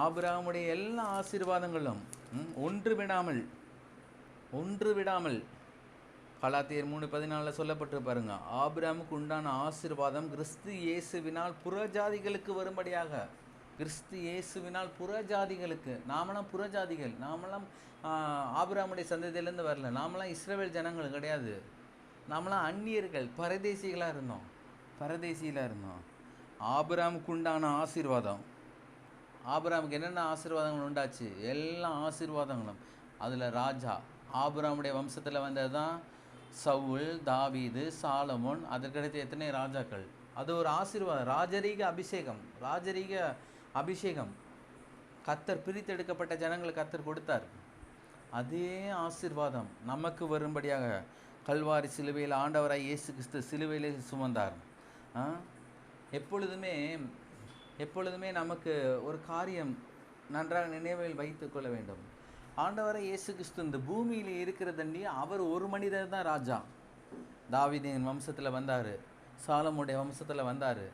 ஆபிரகாமுடைய எல்லா ஆசீர்வாதங்களும் ஒன்று விடாமல் கலாத்தியர் 3:14 சொல்லப்பட்டு பாருங்க, ஆபிரகாமுக்கு உண்டான ஆசீர்வாதம் கிறிஸ்து இயேசுவினால் புறஜாதிகளுக்கு வரும்படியாக. கிறிஸ்து இயேசுவினால் புறஜாதிகளுக்கு. நாமெல்லாம் புறஜாதிகள், நாமெல்லாம் ஆபிரகாமுடைய சந்ததியிலேருந்து வரல, நாமெல்லாம் இஸ்ரவேல் ஜனங்கள் கிடையாது, நாமெல்லாம் அந்நியர்கள், பரதேசிகளாக இருந்தோம், பரதேசியிலாக இருந்தோம். ஆபிரகாமுக்கு உண்டான ஆசீர்வாதம். ஆபிரகாமுக்கு என்னென்ன ஆசீர்வாதங்கள் உண்டாச்சு? எல்லா ஆசீர்வாதங்களும். அதில் ராஜா, ஆபிரகாமுடைய வம்சத்தில் வந்தது தான் சவுல், தாவீது, சாலமோன், அதற்கடுத்து எத்தனை ராஜாக்கள். அது ஒரு ஆசீர்வாதம், ராஜரீக அபிஷேகம், ராஜரீக அபிஷேகம். கர்த்தர் பிரித்தெடுக்கப்பட்ட ஜனங்களுக்கு கர்த்தர் கொடுத்தார். அதே ஆசீர்வாதம் நமக்கு வரும்படியாக கல்வாரி சிலுவையில் ஆண்டவராய் இயேசு கிறிஸ்து சிலுவையிலே சுமந்தார். எப்பொழுதுமே நமக்கு ஒரு காரியம் நன்றாக நினைவில் வைத்து கொள்ள வேண்டும். ஆண்டவராய் இயேசு கிறிஸ்து இந்த பூமியில் இருக்கிறதண்டி அவர் ஒரு மனிதர் தான் ராஜா. தாவீதின் வம்சத்தில் வந்தார், சாலமோனுடைய வம்சத்தில் வந்தார்.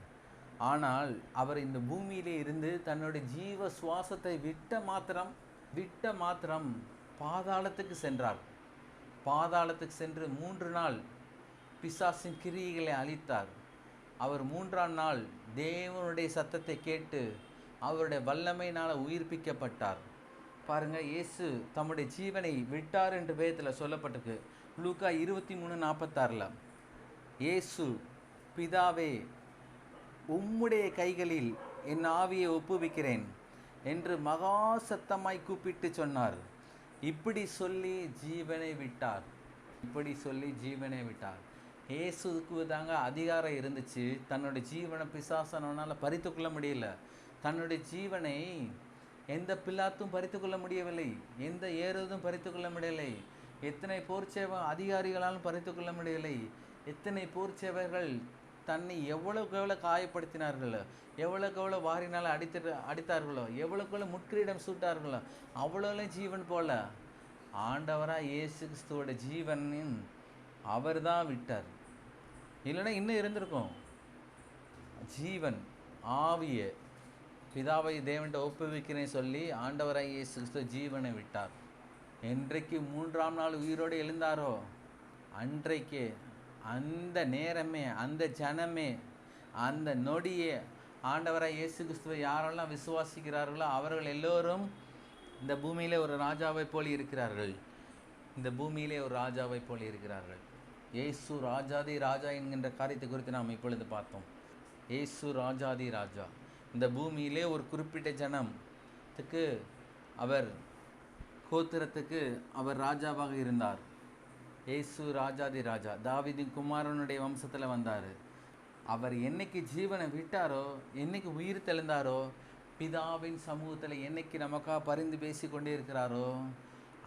ஆனால் அவர் இந்த பூமியிலே இருந்து தன்னுடைய ஜீவ சுவாசத்தை விட்ட மாத்திரம் பாதாளத்துக்கு சென்றார். பாதாளத்துக்கு சென்று 3 நாள் பிசாசின் கிரியைகளை அழித்தார். அவர் 3ஆம் நாள் தேவனுடைய சத்தத்தை கேட்டு அவருடைய வல்லமையினால் உயிர்ப்பிக்கப்பட்டார். பாருங்க, இயேசு தம்முடைய ஜீவனை விட்டார் என்று வேதத்தில் சொல்லப்பட்டிருக்கு. லூக்கா 23:46 இயேசு, பிதாவே உம்முடைய கைகளில் என் ஆவியை ஒப்புவிக்கிறேன் என்று மகா சத்தமாய் கூப்பிட்டு சொன்னார். இப்படி சொல்லி ஜீவனை விட்டார். இயேசுக்கு தாங்க அதிகாரம் இருந்துச்சு. தன்னுடைய ஜீவனை பிசாசனால பறித்து கொள்ள முடியல. தன்னுடைய ஜீவனை எந்த பிலாத்தும் பறித்து கொள்ள முடியவில்லை, எந்த ஏறுவதும் பறித்து கொள்ள முடியலை, எத்தனை போர்ச்சேவ அதிகாரிகளாலும் பறித்து கொள்ள முடியலை. எத்தனை போர்ச்சேவர்கள் தன்னை எவ்வளோக்கு எவ்வளோ காயப்படுத்தினார்களோ, எவ்வளோக்கு எவ்வளோ வாரினால் அடித்தார்களோ, எவ்வளோக்கு எவ்வளோ முட்கிரீடம் சூட்டார்களோ, அவ்வளோலாம் ஜீவன் போல ஆண்டவராக இயேசு கிறிஸ்துவோட ஜீவனின் அவர் தான் விட்டார். இல்லைன்னா இன்னும் இருந்திருக்கும். ஜீவன் ஆவியை பிதாவை தேவன்கிட்ட ஒப்புவிக்கிறேன் சொல்லி ஆண்டவராக இயேசு கிறிஸ்து ஜீவனை விட்டார். என்றைக்கு 3ஆம் நாள் உயிரோடு எழுந்தாரோ அன்றைக்கே, அந்த நேரமே, அந்த ஜனமே, அந்த நொடியே ஆண்டவராக இயேசு கிறிஸ்துவை யாரெல்லாம் விசுவாசிக்கிறார்களோ அவர்கள் எல்லோரும் இந்த பூமியிலே ஒரு ராஜாவை போல் இருக்கிறார்கள். இயேசு ராஜாதி ராஜா என்கின்ற காரியத்தை குறித்து நாம் இப்பொழுது பார்த்தோம். இயேசு ராஜாதி ராஜா. இந்த பூமியிலே ஒரு குறிப்பிட்ட ஜனத்துக்கு அவர் கோத்திரத்துக்கு அவர் ராஜாவாக இருந்தார். இயேசு ராஜாதி ராஜா, தாவீதின் குமாரனுடைய வம்சத்தில் வந்தார். அவர் என்னைக்கு ஜீவனை விட்டாரோ, என்னைக்கு உயிர் தெழுந்தாரோ, பிதாவின் சமூகத்தில் என்னைக்கு நமக்காக பரிந்து பேசி கொண்டே இருக்கிறாரோ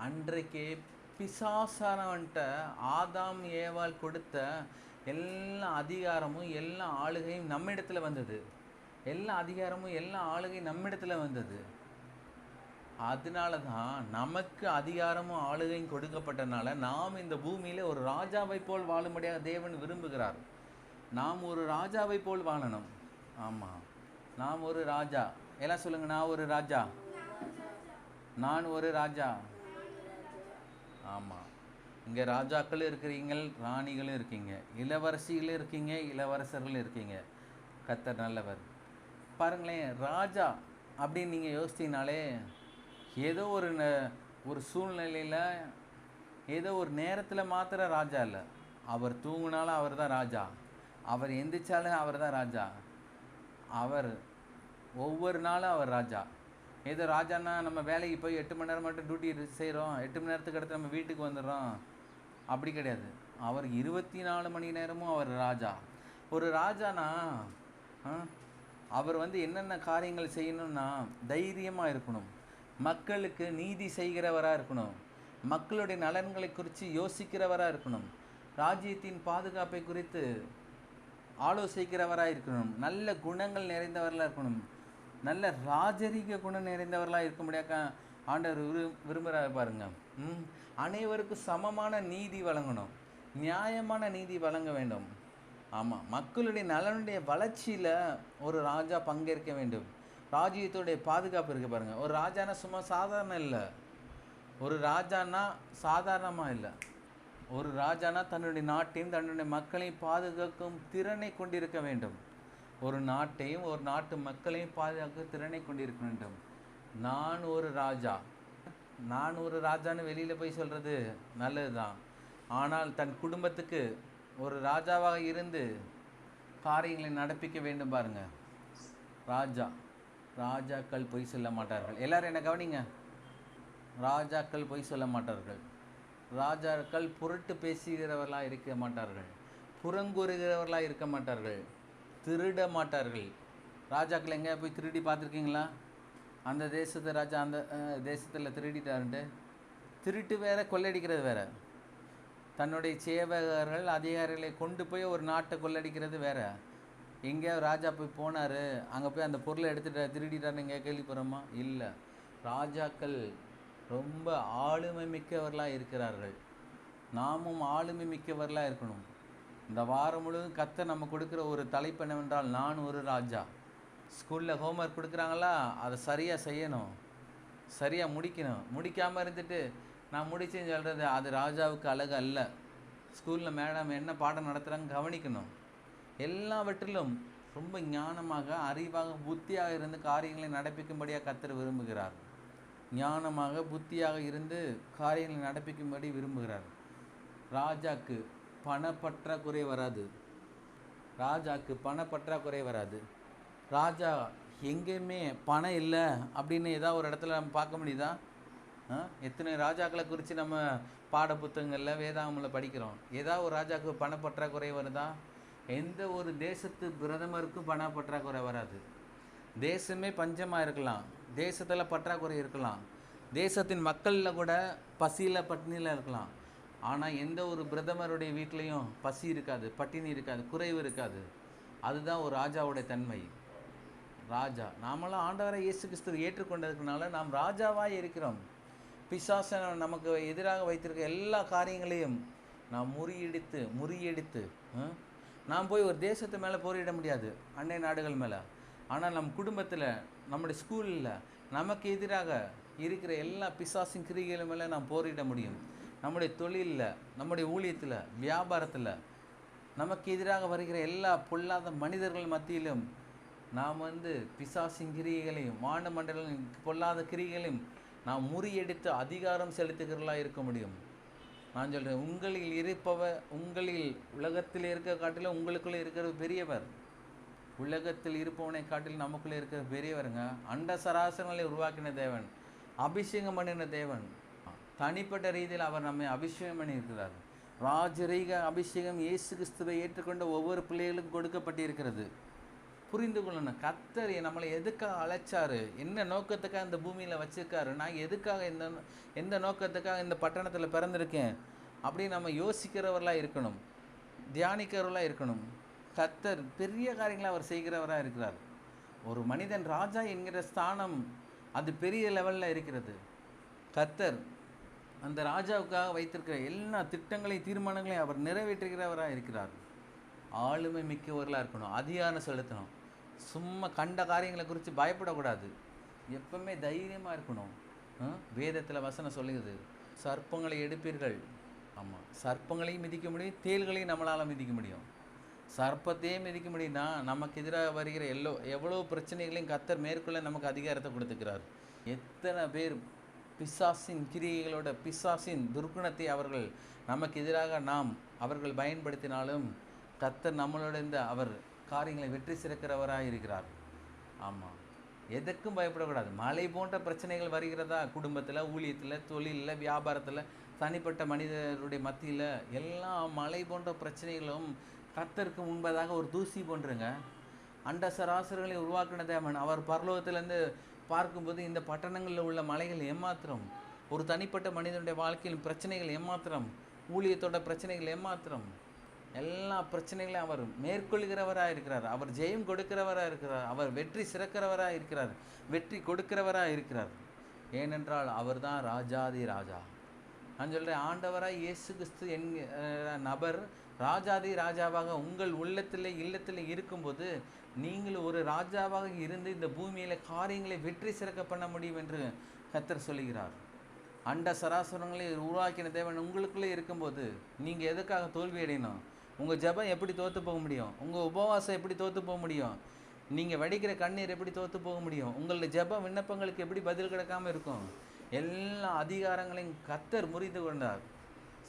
அன்றைக்கே பிசாசானவன்ட்ட ஆதாம் ஏவாள் கொடுத்த எல்லா அதிகாரமும் எல்லா ஆளுகையும் நம்மிடத்தில் வந்தது. எல்லா அதிகாரமும் எல்லா ஆளுகையும் நம்மிடத்தில் வந்தது. அதனால தான் நமக்கு அதிகாரமும் ஆளுகையும் கொடுக்கப்பட்டனால நாம் இந்த பூமியில் ஒரு ராஜாவை போல் வாழும்படியாக தேவன் விரும்புகிறார். நாம் ஒரு ராஜாவை போல் வாழணும். ஆமாம், நாம் ஒரு ராஜா. எல்லாம் சொல்லுங்கள், நான் ஒரு ராஜா, நான் ஒரு ராஜா. ஆமாம், இங்கே ராஜாக்களும் இருக்கிறீங்க, ராணிகளும் இருக்கீங்க, இளவரசிகளும் இருக்கீங்க, இளவரசர்களும் இருக்கீங்க. கர்த்தர் நல்லவர். பாருங்களேன், ராஜா அப்படின்னு நீங்கள் யோசித்தீங்கனாலே ஏதோ ஒரு சூழ்நிலையில் ஏதோ ஒரு நேரத்தில் மாத்திர ராஜா இல்லை. அவர் தூங்கினாலும் அவர் தான் ராஜா, அவர் எந்திரிச்சாலும் அவர் தான் ராஜா, அவர் ஒவ்வொரு நாளும் அவர் ராஜா. ஏதோ ராஜான்னா நம்ம வேலைக்கு போய் 8 மணி நேரம் மட்டும் டியூட்டி செய்கிறோம், 8 மணி நேரத்துக்கு அடுத்து நம்ம வீட்டுக்கு வந்துடுறோம், அப்படி கிடையாது. அவர் 24 மணி நேரமும் அவர் ராஜா. ஒரு ராஜானா அவர் என்னென்ன காரியங்கள் செய்யணும்னா தைரியமாக இருக்கணும், மக்களுக்கு நீதி செய்கிறவராக இருக்கணும், மக்களுடைய நலன்களை குறித்து யோசிக்கிறவராக இருக்கணும், ராஜ்யத்தின் பாதுகாப்பை குறித்து ஆலோசிக்கிறவராக இருக்கணும், நல்ல குணங்கள் நிறைந்தவர்களாக இருக்கணும், நல்ல ராஜரீக குணம் நிறைந்தவர்களாக இருக்க முடியாக்க ஆண்டவர் விரும்புகிறார். பாருங்க, அனைவருக்கும் சமமான நீதி வழங்கணும், நியாயமான நீதி வழங்க வேண்டும். ஆமாம், மக்களுடைய நலனுடைய வளர்ச்சியில் ஒரு ராஜா பங்கேற்க வேண்டும். ராஜ்யத்துடைய பாதுகாப்பு இருக்குது. பாருங்கள், ஒரு ராஜானா சும்மா சாதாரண இல்லை, ஒரு ராஜானா சாதாரணமாக இல்லை. ஒரு ராஜானா தன்னுடைய நாட்டையும் தன்னுடைய மக்களையும் பாதுகாக்கும் திறனை கொண்டிருக்க வேண்டும். ஒரு நாட்டையும் ஒரு நாட்டு மக்களையும் பாதுகாக்கும் திறனை கொண்டிருக்க வேண்டும். நான் ஒரு ராஜா, நான் ஒரு ராஜான்னு வெளியில் போய் சொல்கிறது நல்லது தான். ஆனால் தன் குடும்பத்துக்கு ஒரு ராஜாவாக இருந்து காரியங்களை நடப்பிக்க வேண்டும். பாருங்க, ராஜாக்கள் பொய் சொல்ல மாட்டார்கள். எல்லாரும் என்ன கவனிங்க, ராஜாக்கள் பொய் சொல்ல மாட்டார்கள். ராஜாக்கள் புரட்டு பேசுகிறவர்களாக இருக்க மாட்டார்கள். புறங்கூறுகிறவர்களாக இருக்க மாட்டார்கள். திருட மாட்டார்கள். ராஜாக்கள் எங்கே போய் திருடி பார்த்துருக்கீங்களா? அந்த தேசத்து ராஜா அந்த தேசத்தில் திருடிட்டாருன்ட்டு. திருட்டு வேற, கொள்ளடிக்கிறது வேற. தன்னுடைய சேவகர்கள் அதிகாரிகளை கொண்டு போய் ஒரு நாட்டை கொள்ளடிக்கிறது வேற. எங்கேயோ ராஜா போய் போனார், அங்கே போய் அந்த பொருளை எடுத்துட்டார், திருடிட்டாருன்னு எங்கேயா கேள்விப்படுறோமா? இல்லை. ராஜாக்கள் ரொம்ப ஆளுமை மிக்கவர்களாக இருக்கிறார்கள். நாமும் ஆளுமை மிக்கவர்களாக இருக்கணும். இந்த வாரம் முழுவதும் கர்த்தர் நம்ம கொடுக்குற ஒரு தலைப்பு என்னவென்றால், நான் ஒரு ராஜா. ஸ்கூலில் ஹோம்ஒர்க் கொடுக்குறாங்களா, அதை சரியாக செய்யணும், சரியாக முடிக்கணும். முடிக்காமல் இருந்துட்டு நான் முடிச்சேன்னு சொல்கிறது அது ராஜாவுக்கு அழகு அல்ல. ஸ்கூலில் மேடம் என்ன பாடம் நடத்துகிறாங்க கவனிக்கணும். எல்லாவற்றிலும் ரொம்ப ஞானமாக, அறிவாக, புத்தியாக இருந்து காரியங்களை நடப்பிக்கும்படியாக கர்த்தர் விரும்புகிறார். ஞானமாக, புத்தியாக இருந்து காரியங்களை நடப்பிக்கும்படி விரும்புகிறார். ராஜாக்கு பணப்பற்றாக்குறை வராது. ராஜாக்கு பணப்பற்றாக்குறை வராது. ராஜா எங்கேயுமே பணம் இல்லை அப்படின்னு ஏதாவது ஒரு இடத்துல நம்ம பார்க்க முடியுதா? எத்தனை ராஜாக்களை குறித்து நம்ம பாட புத்தகங்களில் வேதாகமில் படிக்கிறோம். ஏதாவது ஒரு ராஜாவுக்கு பணப்பற்றாக்குறை வருதா? எந்த ஒரு தேசத்து பிரதமருக்கும் பணப்பற்றாக்குறை வராது. தேசமே பஞ்சமாக இருக்கலாம், தேசத்தில் பற்றாக்குறை இருக்கலாம், தேசத்தின் மக்களில் கூட பசியில் பட்டினியில் இருக்கலாம். ஆனால் எந்த ஒரு பிரதமருடைய வீட்லேயும் பசி இருக்காது, பட்டினி இருக்காது, குறைவு இருக்காது. அதுதான் ஒரு ராஜாவுடைய தன்மை. ராஜா நாமெல்லாம் ஆண்டவரை இயேசு கிறிஸ்துவை ஏற்றுக்கொண்டதுனால நாம் ராஜாவாக இருக்கிறோம். பிசாசனை நமக்கு எதிராக வைத்திருக்க எல்லா காரியங்களையும் நாம் முறியடித்து நாம் போய் ஒரு தேசத்து மேலே போரிட முடியாது, அண்டை நாடுகள் மேலே. ஆனால் நம் குடும்பத்தில், நம்முடைய ஸ்கூலில் நமக்கு எதிராக இருக்கிற எல்லா பிசாசின் கிரிகைகள் மேலே நாம் போரிட முடியும். நம்முடைய தொழிலில், நம்முடைய ஊழியத்தில், வியாபாரத்தில் நமக்கு எதிராக வருகிற எல்லா பொல்லாத மனிதர்கள் மத்தியிலும் நாம் பிசாசின் கிரிகைகளையும் வானமண்டலின் பொல்லாத கிரிகைகளையும் நாம் முறியடித்து அதிகாரம் செலுத்துகிறவர்களாக இருக்க முடியும். நான் சொல்கிறேன், உங்களில் இருப்பவர், உங்களில் உலகத்தில் இருக்க காட்டிலும் உங்களுக்குள்ளே இருக்கிற பெரியவர். உலகத்தில் இருப்பவனை காட்டில் நமக்குள்ளே இருக்கிற பெரியவருங்க. அண்ட சராசரங்களை உருவாக்கின தேவன், அபிஷேகம் பண்ணின தேவன். தனிப்பட்ட ரீதியில் அவர் நம்மை அபிஷேகம் பண்ணியிருக்கிறார். ராஜரீக அபிஷேகம் இயேசு கிறிஸ்துவை ஏற்றுக்கொண்ட ஒவ்வொரு பிள்ளைகளுக்கும் கொடுக்கப்பட்டிருக்கிறது. புரிந்து கொள்ளணும், கர்த்தர் நம்மளை எதுக்காக அழைச்சாரு, என்ன நோக்கத்துக்காக இந்த பூமியில் வச்சிருக்காரு, நான் எதுக்காக எந்த நோக்கத்துக்காக இந்த பட்டணத்தில் பிறந்திருக்கேன் அப்படின்னு நம்ம யோசிக்கிறவர்களாக இருக்கணும், தியானிக்கிறவர்களாக இருக்கணும். கர்த்தர் பெரிய காரியங்களை அவர் செய்கிறவராக இருக்கிறார். ஒரு மனிதன் ராஜா என்கிற ஸ்தானம் அது பெரிய லெவலில் இருக்கிறது. கர்த்தர் அந்த ராஜாவுக்காக வைத்திருக்கிற எல்லா திட்டங்களையும் தீர்மானங்களையும் அவர் நிறைவேற்றுகிறவராக இருக்கிறார். ஆளுமை மிக்கவர்களாக இருக்கணும், அதிகாரம் செலுத்தணும். சும்மா கண்ட காரியங்களை குறித்து பயப்படக்கூடாது, எப்பவுமே தைரியமாக இருக்கணும். வேதத்தில் வசனம் சொல்லுகிறது, சர்ப்பங்களை எடுப்பீர்கள். ஆமாம், சர்ப்பங்களையும் மிதிக்க முடியும், தேள்களையும் நம்மளால் மிதிக்க முடியும். சர்ப்பத்தையே மிதிக்க முடியும்னா நமக்கு எதிராக வருகிற எவ்வளோ பிரச்சனைகளையும் கர்த்தர் மேற்கொள்ள நமக்கு அதிகாரத்தை கொடுத்துக்கிறார். எத்தனை பேர் பிசாசின் கிரியைகளோட, பிசாசின் துர்க்குணத்தை அவர்கள் நமக்கு எதிராக அவர்கள் பயன்படுத்தினாலும் கர்த்தர் நம்மளோட அவர் காரியங்களை வெற்றி சிறக்கிறவராக இருக்கிறார். ஆமாம், எதற்கும் பயப்படக்கூடாது. மழை போன்ற பிரச்சனைகள் வருகிறதா, குடும்பத்தில், ஊழியத்தில், தொழிலில், வியாபாரத்தில், தனிப்பட்ட மனிதருடைய மத்தியில் எல்லா மழை போன்ற பிரச்சனைகளும் கர்த்தருக்கு முன்பதாக ஒரு தூசி போன்றுங்க. அண்ட சராசரங்களை உருவாக்கின தேவன் அவர் பரலோகத்திலேருந்து பார்க்கும்போது இந்த பட்டணங்களில் உள்ள மலைகள் ஏமாத்திரம், ஒரு தனிப்பட்ட மனிதனுடைய வாழ்க்கையில் பிரச்சனைகள் ஏமாத்திரம், ஊழியத்தோட பிரச்சனைகள் ஏமாத்திரம், எல்லா பிரச்சனைகளையும் அவர் மேற்கொள்கிறவராக இருக்கிறார். அவர் ஜெயம் கொடுக்கிறவராக இருக்கிறார். அவர் வெற்றி சிறக்கிறவராக இருக்கிறார், வெற்றி கொடுக்கிறவராக இருக்கிறார். ஏனென்றால் அவர் தான் ராஜாதி ராஜா. நான் சொல்கிறேன், ஆண்டவராக இயேசு கிறிஸ்து நபர் ராஜாதி ராஜாவாக உங்கள் இல்லத்தில் இருக்கும்போது நீங்கள் ஒரு ராஜாவாக இருந்து இந்த பூமியில் காரியங்களை வெற்றி சிறக்க பண்ண முடியும் என்று கர்த்தர் சொல்லுகிறார். அண்ட சராசரங்களை உருவாக்கின தேவன் உங்களுக்குள்ளே இருக்கும்போது நீங்கள் எதுக்காக தோல்வி அடையணும்? உங்கள் ஜெபம் எப்படி தோற்று போக முடியும்? உங்கள் உபவாசம் எப்படி தோற்று போக முடியும்? நீங்கள் வடிக்கிற கண்ணீர் எப்படி தோற்று போக முடியும்? உங்களுடைய ஜெப விண்ணப்பங்களுக்கு எப்படி பதில் கிடைக்காம இருக்கும்? எல்லா அதிகாரங்களையும் கர்த்தர் முறித்து கொண்டார்.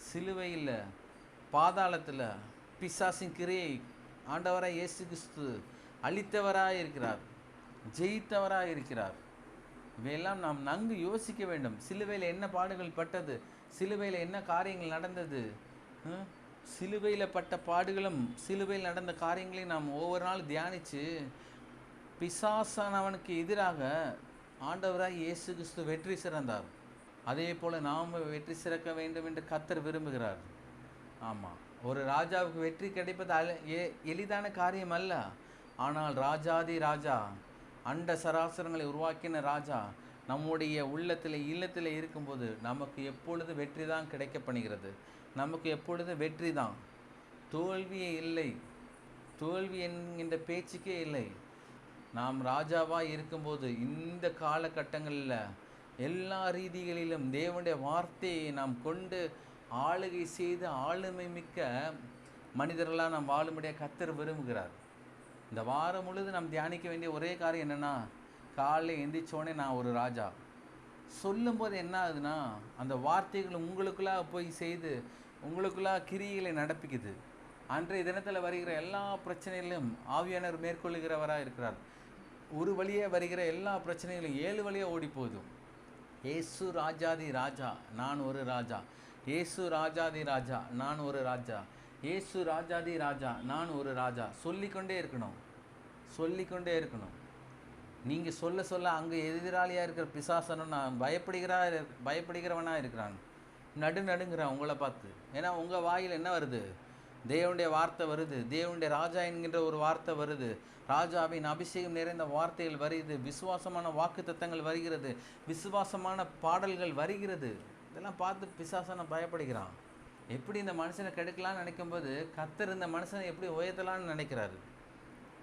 சிலுவையில், பாதாளத்தில் பிசாசின் கிரியை ஆண்டவராய் இயேசு கிறிஸ்து அழித்தவராய் இருக்கிறார், ஜெயித்தவராய் இருக்கிறார். இவையெல்லாம் நாம் நன்கு யோசிக்க வேண்டும். சிலுவையில் என்ன பாடுகள் பட்டது, சிலுவையில் என்ன காரியங்கள் நடந்தது, சிலுவையில் பட்ட பாடுகளும் சிலுவையில் நடந்த காரியங்களையும் நாம் ஒவ்வொரு நாள் தியானித்து பிசாசானவனுக்கு எதிராக ஆண்டவராய் இயேசு கிறிஸ்து வெற்றி சிறந்தார். அதே போல் நாம் வெற்றி சிறக்க வேண்டும் என்று கர்த்தர் விரும்புகிறார். ஆமாம், ஒரு ராஜாவுக்கு வெற்றி கிடைப்பது எளிதான காரியம் அல்ல. ஆனால் ராஜாதி ராஜா, அண்ட சராசரங்களை உருவாக்கின ராஜா நம்முடைய இல்லத்தில் இருக்கும்போது நமக்கு எப்பொழுது வெற்றி தான் கிடைக்கப்படுகிறது. நமக்கு எப்பொழுது வெற்றி தான், தோல்வியே இல்லை. தோல்வி என்கின்ற பேச்சுக்கே இல்லை. நாம் ராஜாவாக இருக்கும்போது இந்த காலகட்டங்களில் எல்லா ரீதிகளிலும் தேவனுடைய வார்த்தையை நாம் கொண்டு ஆளுகை செய்து ஆளுமை மிக்க மனிதர்களாக நாம் வாழும்படியாக கர்த்தர் விரும்புகிறார். இந்த வாரம் முழுது நாம் தியானிக்க வேண்டிய ஒரே காரியம் என்னென்னா, காலையில் எந்திரிச்சோடனே நான் ஒரு ராஜா சொல்லும்போது என்ன ஆகுதுன்னா, அந்த வார்த்தைகள் உங்களுக்குள்ளாக போய் செய்து உங்களுக்குள்ளாக கிரியைகளை நடப்பிக்குது. அன்றைய தினத்தில் வருகிற எல்லா பிரச்சனைகளிலும் ஆவியானவர் மேற்கொள்ளுகிறவராக இருக்கிறார். ஒரு வழியாக வருகிற எல்லா பிரச்சனைகளும் 7 வழியாக ஓடி போதும். இயேசு ராஜாதி ராஜா, நான் ஒரு ராஜா. இயேசு ராஜாதி ராஜா, நான் ஒரு ராஜா. இயேசு ராஜாதி ராஜா, நான் ஒரு ராஜா. சொல்லிக்கொண்டே இருக்கணும், சொல்லிக்கொண்டே இருக்கணும். நீங்கள் சொல்ல சொல்ல அங்கே எதிராளியாக இருக்கிற பிசாசனும் நான் பயப்படுகிறவனாக இருக்கிறான், நடுங்கிறான் உங்களை பார்த்து. ஏன்னா உங்கள் வாயில் என்ன வருது? தேவனுடைய வார்த்தை வருது, தேவனுடைய ராஜா என்கின்ற ஒரு வார்த்தை வருது, ராஜாவின் அபிஷேகம் நிறைந்த வார்த்தைகள் வருகிறது, விசுவாசமான வாக்கு தத்தங்கள் வருகிறது, விசுவாசமான பாடல்கள் வருகிறது. இதெல்லாம் பார்த்து பிசாசனை பயப்படுகிறான். எப்படி இந்த மனுஷனை கெடுக்கலான்னு நினைக்கும்போது கர்த்தர் இந்த மனுஷனை எப்படி உயர்த்தலான்னு நினைக்கிறாரு.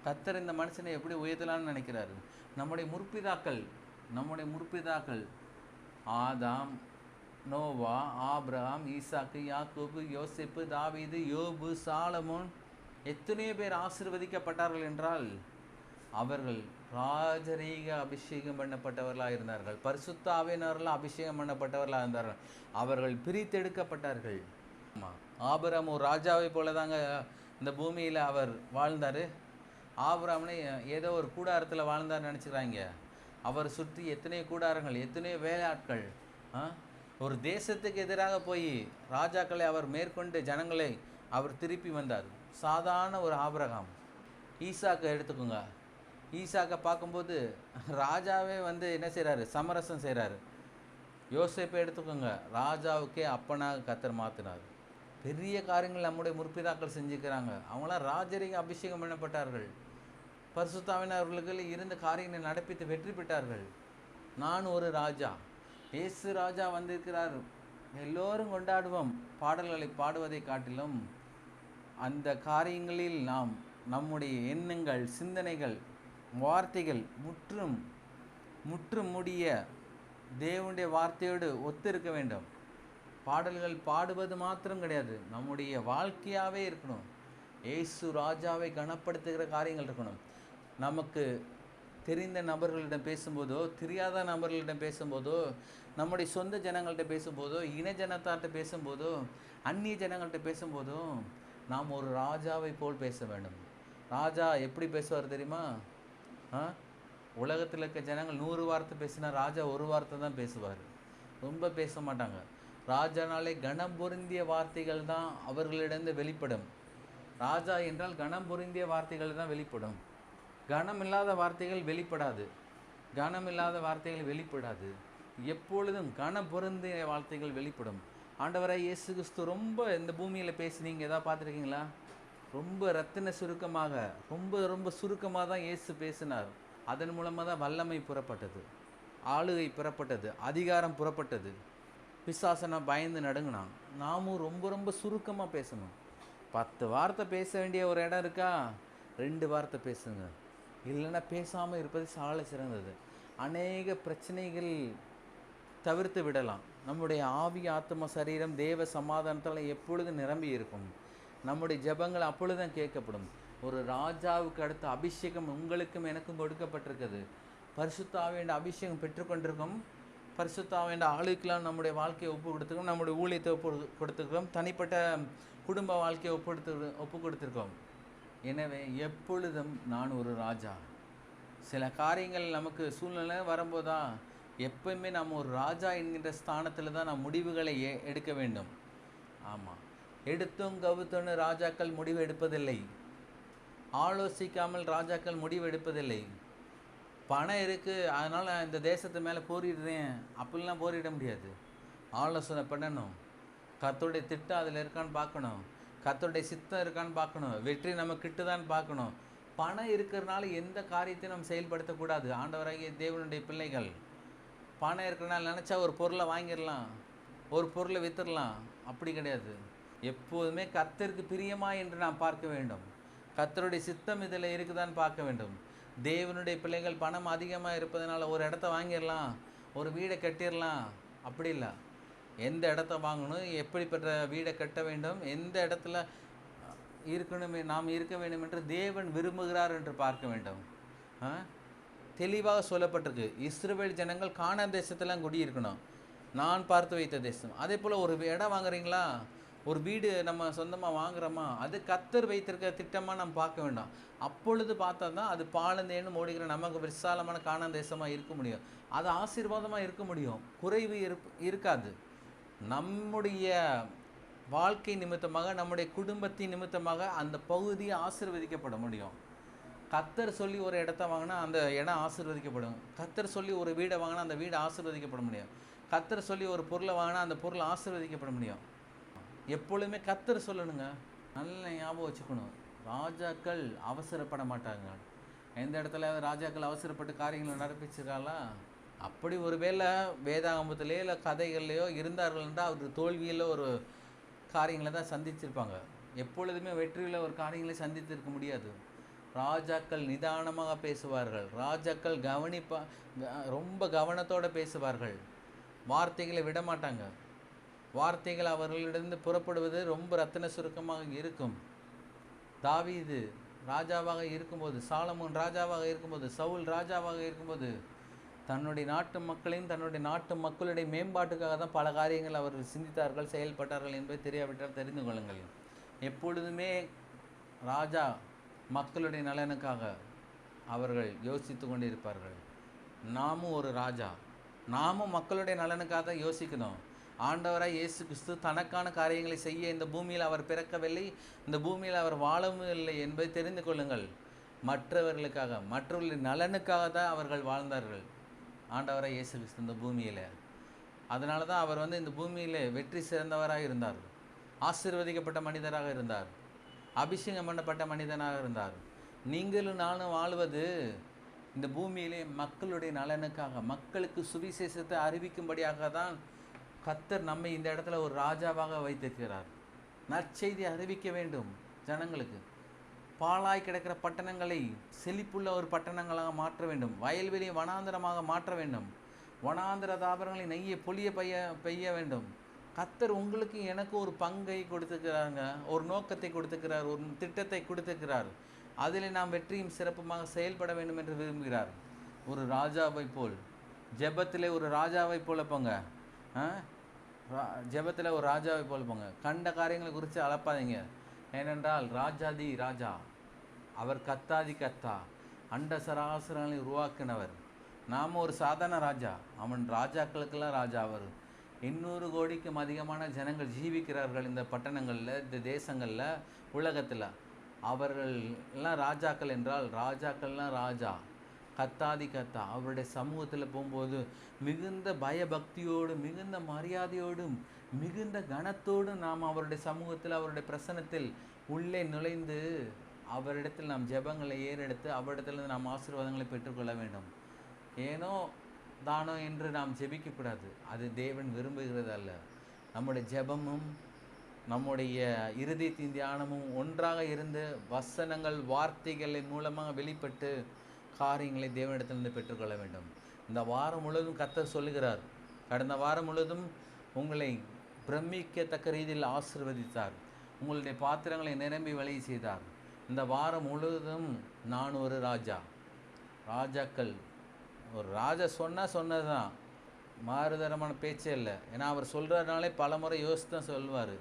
கர்த்தர் இந்த மனுஷனை எப்படி உயர்த்தலான்னு நினைக்கிறாரு. நம்முடைய முற்பிதாக்கள் ஆதாம், நோவா, ஆபிரகாம், ஈசாக்கு, யாக்கோபு, யோசேப்பு, தாவீது, யோபு, சாலமோன் எத்தனையோ பேர் ஆசீர்வதிக்கப்பட்டார்கள் என்றால் அவர்கள் ராஜரீக அபிஷேகம் பண்ணப்பட்டவர்களாக இருந்தார்கள். பரிசுத்த ஆவியானவர்களால் அபிஷேகம் பண்ணப்பட்டவர்களாக இருந்தார்கள். அவர்கள் பிரித்தெடுக்கப்பட்டார்கள். ஆமாம், ஆபிரகாம் ஒரு ராஜாவை போல தாங்க இந்த பூமியில் அவர் வாழ்ந்தார். ஆபிரகாம்னே ஏதோ ஒரு கூடாரத்தில் வாழ்ந்தார்னு நினச்சிக்கிறாங்க. அவர் சுற்றி எத்தனையோ கூடாரங்கள், எத்தனையோ வேலையாட்கள். ஒரு தேசத்துக்கு எதிராக போய் ராஜாக்களை அவர் மேற்கொண்டு ஜனங்களை அவர் திருப்பி வந்தார். சாதாரண ஒரு ஆபிரகாம். ஈசாக்கை எடுத்துக்கோங்க. ஈசாக்கை பார்க்கும்போது ராஜாவே என்ன செய்கிறாரு? சமரசம் செய்கிறாரு. யோசேப்பை எடுத்துக்கோங்க, ராஜாவுக்கே அப்பனாக கர்த்தர் மாற்றினார். பெரிய காரியங்கள் நம்முடைய முற்பிதாக்கள் செஞ்சுக்கிறாங்க. அவங்களாம் ராஜரீக அபிஷேகம் பண்ணப்பட்டார்கள். பரிசுத்தாவினர்களுக்கு இருந்த காரியங்களை நடப்பித்து வெற்றி பெற்றார்கள். நான் ஒரு ராஜா, இயேசு ராஜா வந்திருக்கிறார், எல்லோரும் கொண்டாடுவோம். பாடல்களை பாடுவதை காட்டிலும் அந்த காரியங்களில் நாம் நம்முடைய எண்ணங்கள், சிந்தனைகள், வார்த்தைகள் முற்றும் முடிய தேவனுடைய வார்த்தையோடு ஒத்திருக்க வேண்டும். பாடல்கள் பாடுவது மாத்திரம் கிடையாது, நம்முடைய வாழ்க்கையாகவே இருக்கணும். இயேசு ராஜாவை கனப்படுத்துகிற காரியங்கள் இருக்கணும். நமக்கு தெரிந்த நபர்களிடம் பேசும்போதோ, தெரியாத நபர்களிடம் பேசும்போதோ, நம்முடைய சொந்த ஜனங்கள்கிட்ட பேசும்போதோ, இன ஜனத்தார்கிட்ட பேசும்போதோ, அந்நிய ஜனங்கள்கிட்ட பேசும்போதோ நாம் ஒரு ராஜாவை போல் பேச வேண்டும். ராஜா எப்படி பேசுவார் தெரியுமா? உலகத்தில் இருக்க ஜனங்கள் 100 வார்த்தை பேசினா ராஜா 1 வார்த்தை தான் பேசுவார், ரொம்ப பேச மாட்டாங்க. ராஜானாலே கனம் பொருந்திய வார்த்தைகள் தான் அவர்களிடம் வெளிப்படும். ராஜா என்றால் கனம் பொருந்திய வார்த்தைகள் தான் வெளிப்படும். கனம் இல்லாத வார்த்தைகள் வெளிப்படாது. எப்பொழுதும் கனம் பொருந்திய வார்த்தைகள் வெளிப்படும். ஆண்டவராய் இயேசு கிறிஸ்து ரொம்ப இந்த பூமியில் பேசி நீங்கள் எதாவது பார்த்துருக்கீங்களா? ரொம்ப ரத்தின சுருக்கமாக, ரொம்ப சுருக்கமாக தான் இயேசு பேசினார். அதன் மூலமாக தான் வல்லமை புறப்பட்டது, ஆளுகை புறப்பட்டது, அதிகாரம் புறப்பட்டது. பிசாசனை பயந்து நடுங்கினான். நாமும் ரொம்ப சுருக்கமாக பேசணும். 10 வார்த்தை பேச வேண்டிய ஒரு இடம் இருக்கா? 2 வார்த்தை பேசுங்க. இல்லைன்னா பேசாமல் இருப்பது சால சிறந்தது. அநேக பிரச்சனைகள் தவிர்த்து விடலாம். நம்முடைய ஆவி, ஆத்ம, சரீரம் தேவ சமாதானத்தால் எப்பொழுதும் நிரம்பி இருக்கும். நம்முடைய ஜெபங்கள் அப்பொழுதுதான் கேட்கப்படும். ஒரு ராஜாவுக்கு அடுத்த அபிஷேகம் உங்களுக்கும் எனக்கும் கொடுக்கப்பட்டிருக்குது. பரிசுத்த ஆவியின் அபிஷேகம் பெற்றுக்கொண்டிருக்கோம். பரிசுத்த ஆவியின் ஆளுக்கெல்லாம் நம்முடைய வாழ்க்கையை ஒப்பு கொடுத்துருக்கோம். நம்முடைய ஊழியத்தை ஒப்பு கொடுத்துருக்கோம். தனிப்பட்ட குடும்ப வாழ்க்கையை ஒப்பு கொடுத்துருக்கோம். எனவே எப்பொழுதும் நான் ஒரு ராஜா. சில காரியங்கள் நமக்கு சூழ்நிலை வரும்போதான் எப்பயுமே நம்ம ஒரு ராஜா என்கின்ற ஸ்தானத்தில் தான் நாம் முடிவுகளை எடுக்க வேண்டும். ஆமாம், எடுத்தும் கவுத்தோன்னு ராஜாக்கள் முடிவு எடுப்பதில்லை. ஆலோசிக்காமல் ராஜாக்கள் முடிவு எடுப்பதில்லை. பணம் இருக்குது, அதனால் இந்த தேசத்து மேலே போரிடுறேன் அப்படிலாம் போரிட முடியாது. ஆலோசனை பண்ணணும். கர்த்தருடைய திட்டம் அதில் இருக்கான்னு பார்க்கணும். கர்த்தருடைய சித்தம் இருக்கான்னு பார்க்கணும். வெற்றி நம்ம கிட்டுதான்னு பார்க்கணும். பணம் இருக்கிறனால எந்த காரியத்தையும் நம்ம செயல்படுத்தக்கூடாது. ஆண்டவராகிய தேவனுடைய பிள்ளைகள் பணம் இருக்கிறனால நினச்சா ஒரு பொருளை வாங்கிடலாம், ஒரு பொருளை விற்றுடலாம். அப்படி கிடையாது. எப்போதுமே கர்த்தருக்கு பிரியமா என்று நாம் பார்க்க வேண்டும். கர்த்தருடைய சித்தம் இதில் இருக்குதான்னு பார்க்க வேண்டும். தேவனுடைய பிள்ளைகள் பணம் அதிகமாக இருப்பதனால ஒரு இடத்த வாங்கிடலாம், ஒரு வீடை கட்டிடலாம், அப்படி இல்லை. எந்த இடத்த வாங்கணும், எப்படிப்பட்ட வீடை கட்ட வேண்டும், எந்த இடத்துல இருக்கணுமே நாம் இருக்க வேண்டும் என்று தேவன் விரும்புகிறார் என்று பார்க்க வேண்டும். தெளிவாக சொல்லப்பட்டிருக்கு. இஸ்ரவேல் ஜனங்கள் கானான் தேசத்தெல்லாம் குடியிருக்கணும், நான் பார்த்து வைத்த தேசம். அதே போல் ஒரு இடம் வாங்குறீங்களா, ஒரு வீடு நம்ம சொந்தமாக வாங்குகிறோமா, அது கர்த்தர் வைத்திருக்க திட்டமாக நம்ம பார்க்க வேண்டாம். அப்பொழுது பார்த்தா தான் அது பாலந்தேன்னு ஓடுகிற நமக்கு விசாலமான கானான் தேசமாக இருக்க முடியும். அது ஆசீர்வாதமாக இருக்க முடியும். குறைவு இருக்காது. நம்முடைய வாழ்க்கை நிமித்தமாக, நம்முடைய குடும்பத்தின் நிமித்தமாக அந்த பகுதியை ஆசீர்வதிக்கப்பட முடியும். கர்த்தர் சொல்லி ஒரு இடத்த வாங்கினா அந்த இடம் ஆசீர்வதிக்கப்படும். கர்த்தர் சொல்லி ஒரு வீடை வாங்கினா அந்த வீடு ஆசீர்வதிக்கப்பட முடியும். கர்த்தர் சொல்லி ஒரு பொருளை வாங்கினா அந்த பொருள் ஆசீர்வதிக்கப்பட முடியும். எப்பொழுதுமே கர்த்தர் சொல்லணுங்க. நல்ல ஞாபகம் வச்சுக்கணும். ராஜாக்கள் அவசரப்பட மாட்டாங்க. எந்த இடத்துல ராஜாக்கள் அவசரப்பட்டு காரியங்களை நடப்பிச்சிருக்காங்களா? அப்படி ஒரு வேளை வேதாகமத்திலேயோ இல்லை கதைகள்லையோ இருந்தார்கள் என்றால் அவர் தோல்வியில் ஒரு காரியங்களை தான் சந்திச்சிருப்பாங்க. எப்பொழுதுமே வெற்றியில் ஒரு காரியங்களை சந்தித்திருக்க முடியாது. ராஜாக்கள் நிதானமாக பேசுவார்கள். ராஜாக்கள் ரொம்ப கவனத்தோடு பேசுவார்கள். வார்த்தைகளை விட மாட்டாங்க. வார்த்தைகள் அவர்களிடந்து புறப்படுவது ரொம்ப ரத்தின சுருக்கமாக இருக்கும். தாவீது ராஜாவாக இருக்கும்போது, சாலமோன் ராஜாவாக இருக்கும்போது, சவுல் ராஜாவாக இருக்கும்போது தன்னுடைய நாட்டு மக்களையும் தன்னுடைய நாட்டு மக்களுடைய மேம்பாட்டுக்காக தான் பல காரியங்கள் அவர்கள் சிந்தித்தார்கள், செயல்பட்டார்கள் என்பதை தெரியாவிட்டால் தெரிந்து கொள்ளுங்கள். எப்பொழுதுமே ராஜா மக்களுடைய நலனுக்காக அவர்கள் யோசித்து கொண்டிருப்பார்கள். நாமும் ஒரு ராஜா, நாமும் மக்களுடைய நலனுக்காக தான் யோசிக்கணும். ஆண்டவராய் இயேசு கிறிஸ்து தனக்கான காரியங்களை செய்ய இந்த பூமியில் அவர் பிறக்கவில்லை, இந்த பூமியில் அவர் வாழவும் இல்லை என்பதை தெரிந்து கொள்ளுங்கள். மற்றவர்களுக்காக, மற்றவர்களின் நலனுக்காக தான் அவர்கள் வாழ்ந்தார்கள். ஆண்டவராய் இயேசு கிறிஸ்து இந்த பூமியில், அதனால தான் அவர் இந்த பூமியில் வெற்றி சிறந்தவராக இருந்தார், ஆசீர்வதிக்கப்பட்ட மனிதராக இருந்தார், அபிஷேகம் பண்ணப்பட்ட மனிதனாக இருந்தார். நீங்களும் நானும் வாழ்வது இந்த பூமியிலே மக்களுடைய நலனுக்காக, மக்களுக்கு சுவிசேஷத்தை அறிவிக்கும்படியாக தான் கர்த்தர் நம்மை இந்த இடத்துல ஒரு ராஜாவாக வைத்திருக்கிறார். நற்செய்தி அறிவிக்க வேண்டும் ஜனங்களுக்கு. பாழாய் கிடக்கிற பட்டணங்களை செழிப்புள்ள ஒரு பட்டணங்களாக மாற்ற வேண்டும். வயல்வெளியை வனாந்திரமாக மாற்ற வேண்டும். வனாந்திர தாவரங்களை நெய்ய பொழிய பெய்ய வேண்டும். கர்த்தர் உங்களுக்கு எனக்கு ஒரு பங்கை கொடுத்துக்கிறாங்க, ஒரு நோக்கத்தை கொடுத்துக்கிறார், ஒரு திட்டத்தை கொடுத்துக்கிறார். அதில் நாம் வெற்றியும் சிறப்புமாக செயல்பட வேண்டும் என்று விரும்புகிறார். ஒரு ராஜாவை போல் ஜெபத்தில் ஒரு ராஜாவை போல போங்க. ஜெபத்தில் ஒரு ராஜாவை போல் போங்க. கண்ட காரியங்களை குறித்து அளப்பாதீங்க. ஏனென்றால் ராஜாதி ராஜா, அவர் கத்தாதி கத்தா, அண்ட சராசரங்களை உருவாக்கினவர். நாம் ஒரு சாதாரண ராஜா, அவன் ராஜாக்களுக்கெல்லாம் ராஜா. அவர் 800 கோடிக்கும் அதிகமான ஜனங்கள் ஜீவிக்கிறார்கள் இந்த பட்டணங்களில், இந்த தேசங்களில், உலகத்தில். அவர்கள் எல்லாம் ராஜாக்கள் என்றால் ராஜாக்கள்லாம் ராஜா, கத்தாதி கத்தா. அவருடைய சமூகத்தில் போகும்போது மிகுந்த பயபக்தியோடு, மிகுந்த மரியாதையோடும், மிகுந்த கனத்தோடும் நாம் அவருடைய சமூகத்தில், அவருடைய பிரசன்னத்தில் உள்ளே நுழைந்து அவரிடத்தில் நாம் ஜெபங்களை ஏறெடுத்து அவரிடத்திலிருந்து நாம் ஆசீர்வாதங்களை பெற்றுக்கொள்ள வேண்டும். ஏனோ தானோ என்று நாம் ஜெபிக்கக்கூடாது. அது தேவன் விரும்புகிறது அல்ல. நம்முடைய ஜெபமும் நம்முடைய இருதயத்தின் தியானமும் ஒன்றாக இருந்து வசனங்கள் வார்த்தைகளின் மூலமாக வெளிப்பட்டு காரியங்களை தேவனிடத்திலிருந்து பெற்றுக்கொள்ள வேண்டும். இந்த வாரம் முழுவதும் கர்த்தர் சொல்லுகிறார். கடந்த வாரம் முழுவதும் உங்களை பிரமிக்கத்தக்க ரீதியில் ஆசீர்வதித்தார். உங்களுடைய பாத்திரங்களை நிரம்பி வழிய செய்தார். இந்த வாரம் முழுவதும் நான் ஒரு ராஜா. ராஜாக்கள், ஒரு ராஜா சொன்னது தான், மாறுதரமான பேச்சே இல்லை. ஏன்னா அவர் சொல்கிறதுனாலே பல முறை யோசித்து தான் சொல்வார்.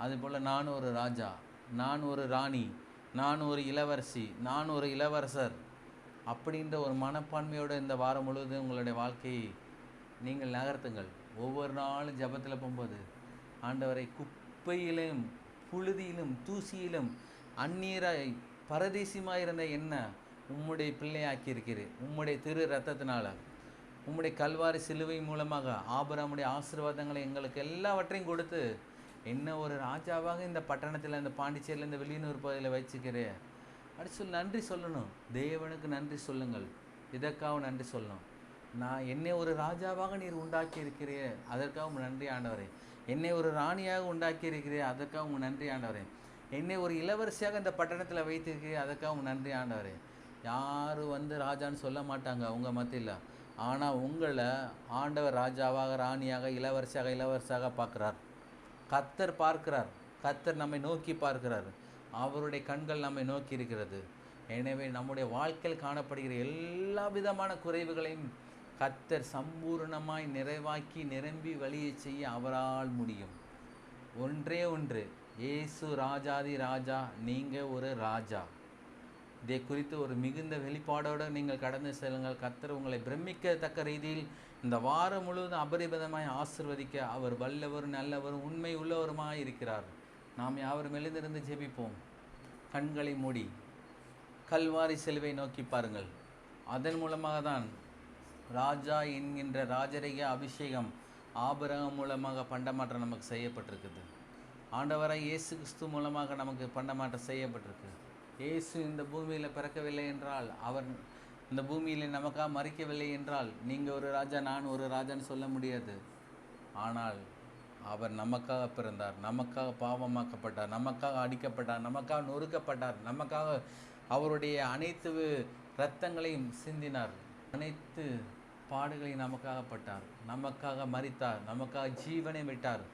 அதுபோல் நான் ஒரு ராஜா, நான் ஒரு ராணி, நான் ஒரு இளவரசி, நான் ஒரு இளவரசர் அப்படின்ற ஒரு மனப்பான்மையோடு இந்த வாரம் முழுவதும் உங்களுடைய வாழ்க்கையை நீங்கள் நகர்த்துங்கள். ஒவ்வொரு நாளும் ஜெபத்தில் போகும்போது, ஆண்டவரை, குப்பையிலும் புழுதியிலும் தூசியிலும் அந்நீராய் பரதேசியமாக இருந்த என்ன உம்முடைய பிள்ளையாக்கி இருக்கிறேன். உம்முடைய திரு ரத்தத்தினால, உம்முடைய கல்வாரி சிலுவை மூலமாக ஆபிரகாமுடைய ஆசீர்வாதங்களை எங்களுக்கு எல்லாவற்றையும் கொடுத்து என்ன ஒரு ராஜாவாக இந்த பட்டணத்தில், இந்த பாண்டிச்சேரியில், இந்த வெளியூர் பகுதியில் வச்சுக்கிறேன் அப்படி சொல்லி நன்றி சொல்லணும். தேவனுக்கு நன்றி சொல்லுங்கள். இதற்காக நன்றி சொல்லணும். நான் என்னை ஒரு ராஜாவாக நீர் உண்டாக்கி இருக்கிறேன், அதற்காக உங்கள் நன்றி ஆண்டவரே. என்னை ஒரு ராணியாக உண்டாக்கி இருக்கிறேன், அதற்காக உங்கள் நன்றி ஆண்டவரே. என்னை ஒரு இளவரசியாக இந்த பட்டணத்தில் வைத்திருக்கிறேன், அதற்காக உங்கள் நன்றி ஆண்டவரே. யாரும் ராஜான்னு சொல்ல மாட்டாங்க உங்கள் மத்தியில். ஆனால் உங்களை ஆண்டவர் ராஜாவாக, ராணியாக, இளவரசியாக பார்க்குறார். கர்த்தர் பார்க்கிறார். கர்த்தர் நம்மை நோக்கி பார்க்கிறார். அவருடைய கண்கள் நம்மை நோக்கி இருக்கிறது. எனவே நம்முடைய வாழ்க்கையில் காணப்படுகிற எல்லா விதமான குறைவுகளையும் கர்த்தர் சம்பூர்ணமாய் நிறைவாக்கி நிரம்பி வழியை செய்ய அவரால் முடியும். ஒன்றே ஒன்று, இயேசு ராஜாதி ராஜா, நீங்கள் ஒரு ராஜா. இதை குறித்து ஒரு மிகுந்த வெளிப்பாடோடு நீங்கள் கடந்து செல்லுங்கள். கர்த்தர் உங்களை பிரமிக்கத்தக்க ரீதியில் இந்த வாரம் முழுவதும் அபரிமிதமாய் ஆசீர்வதிக்க அவர் வல்லவரும் நல்லவரும் உண்மை உள்ளவருமாய் இருக்கிறார். நாம் யாவரும் எழுந்திருந்து ஜெபிப்போம். கண்களை மூடி கல்வாரி சிலுவை நோக்கி பாருங்கள். அதன் மூலமாக தான் ராஜா என்கின்ற ராஜரிக அபிஷேகம் ஆபிரகாம் மூலமாக பண்டமாற்றம் நமக்கு செய்யப்பட்டிருக்குது. ஆண்டவராய் இயேசு கிறிஸ்து மூலமாக நமக்கு பண்டமாற்றம் செய்யப்பட்டிருக்கு. இயேசு இந்த பூமியில் பிறக்கவில்லை என்றால், அவர் இந்த பூமியில் நமக்காக மறிக்கவில்லை என்றால், நீங்கள் ஒரு ராஜா, நான் ஒரு ராஜான்னு சொல்ல முடியாது. ஆனால் அவர் நமக்காக பிறந்தார், நமக்காக பாவமாக்கப்பட்டார், நமக்காக அடிக்கப்பட்டார், நமக்காக நொறுக்கப்பட்டார், நமக்காக அவருடைய அனைத்து இரத்தங்களையும் சிந்தினார், அனைத்து பாடுகளையும் நமக்காக பட்டார், நமக்காக மரித்தார், நமக்காக ஜீவனை விட்டார்,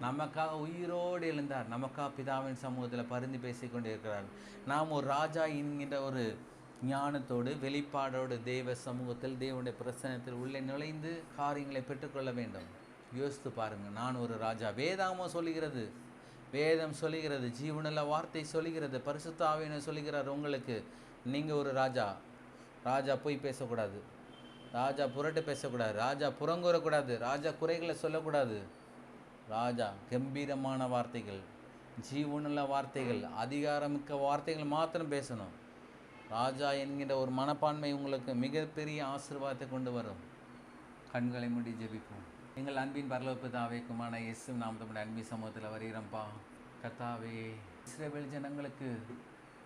நமக்காக உயிரோடு எழுந்தார், நமக்காக பிதாவின் சமூகத்தில் பரிந்து பேசிக்கொண்டு இருக்கிறார். நாம் ஒரு ராஜா என்கின்ற ஒரு ஞானத்தோடு வெளிப்பாடோடு தேவ சமூகத்தில், தேவனுடைய பிரசன்னத்தில் உள்ளே நுழைந்து காரியங்களை பெற்றுக்கொள்ள வேண்டும். யோசித்து பாருங்கள். நான் ஒரு ராஜா. வேதாகமம் சொல்லுகிறது, வேதம் சொல்லுகிறது, ஜீவனுள்ள வார்த்தை சொல்லுகிறது, பரிசுத்த ஆவியானவர் சொல்லுகிறார் உங்களுக்கு, நீங்கள் ஒரு ராஜா. ராஜா பொய் பேசக்கூடாது, ராஜா புரட்டு பேசக்கூடாது, ராஜா புறங்கூறக்கூடாது, ராஜா குறைகளை சொல்லக்கூடாது. ராஜா கம்பீரமான வார்த்தைகள், ஜீவனுள்ள வார்த்தைகள், அதிகாரமிக்க வார்த்தைகள் மாத்திரம் பேசணும். ராஜா என்கின்ற ஒரு மனப்பான்மை உங்களுக்கு மிகப்பெரிய ஆசீர்வாதத்தை கொண்டு வரும். கண்களை மூடி ஜெபிப்போம். எங்கள் அன்பின் பரலோக பிதாவே, குமாரனாகிய இயேசு நாமத்தில் அன்பின் சமூகத்தில் வருகிறோம்ப்பா. கர்த்தாவே, இஸ்ரவேல் ஜனங்களுக்கு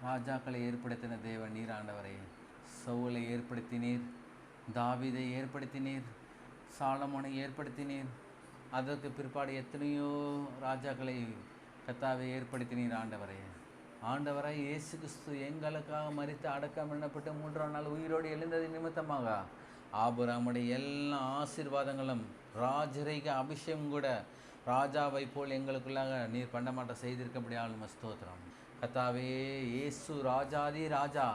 ராஜாக்களை ஏற்படுத்தின தேவன் நீர் ஆண்டவரே. சவுலை ஏற்படுத்தினீர், தாவீதை ஏற்படுத்தினீர், சாலமோனை ஏற்படுத்தினீர். அதற்கு பிற்பாடு எத்தனையோ ராஜாக்களை கர்த்தாவே ஏற்படுத்தினீர் ஆண்டவரே. ஆண்டவராய் இயேசு கிறிஸ்து எங்களுக்காக மரித்து அடக்கம் பண்ணப்பட்டு 3ஆம் நாள் உயிரோடு எழுந்தது நிமித்தமாக ஆபிரகாமுடைய எல்லா ஆசீர்வாதங்களும் ராஜரிக அபிஷேகம் கூட ராஜாவை போல் எங்களுக்குள்ளாக நீர் பண்டமாட்டம் செய்திருக்கபடியால் ஸ்தோத்திரம். கர்த்தாவே, இயேசு ராஜாதி ராஜா,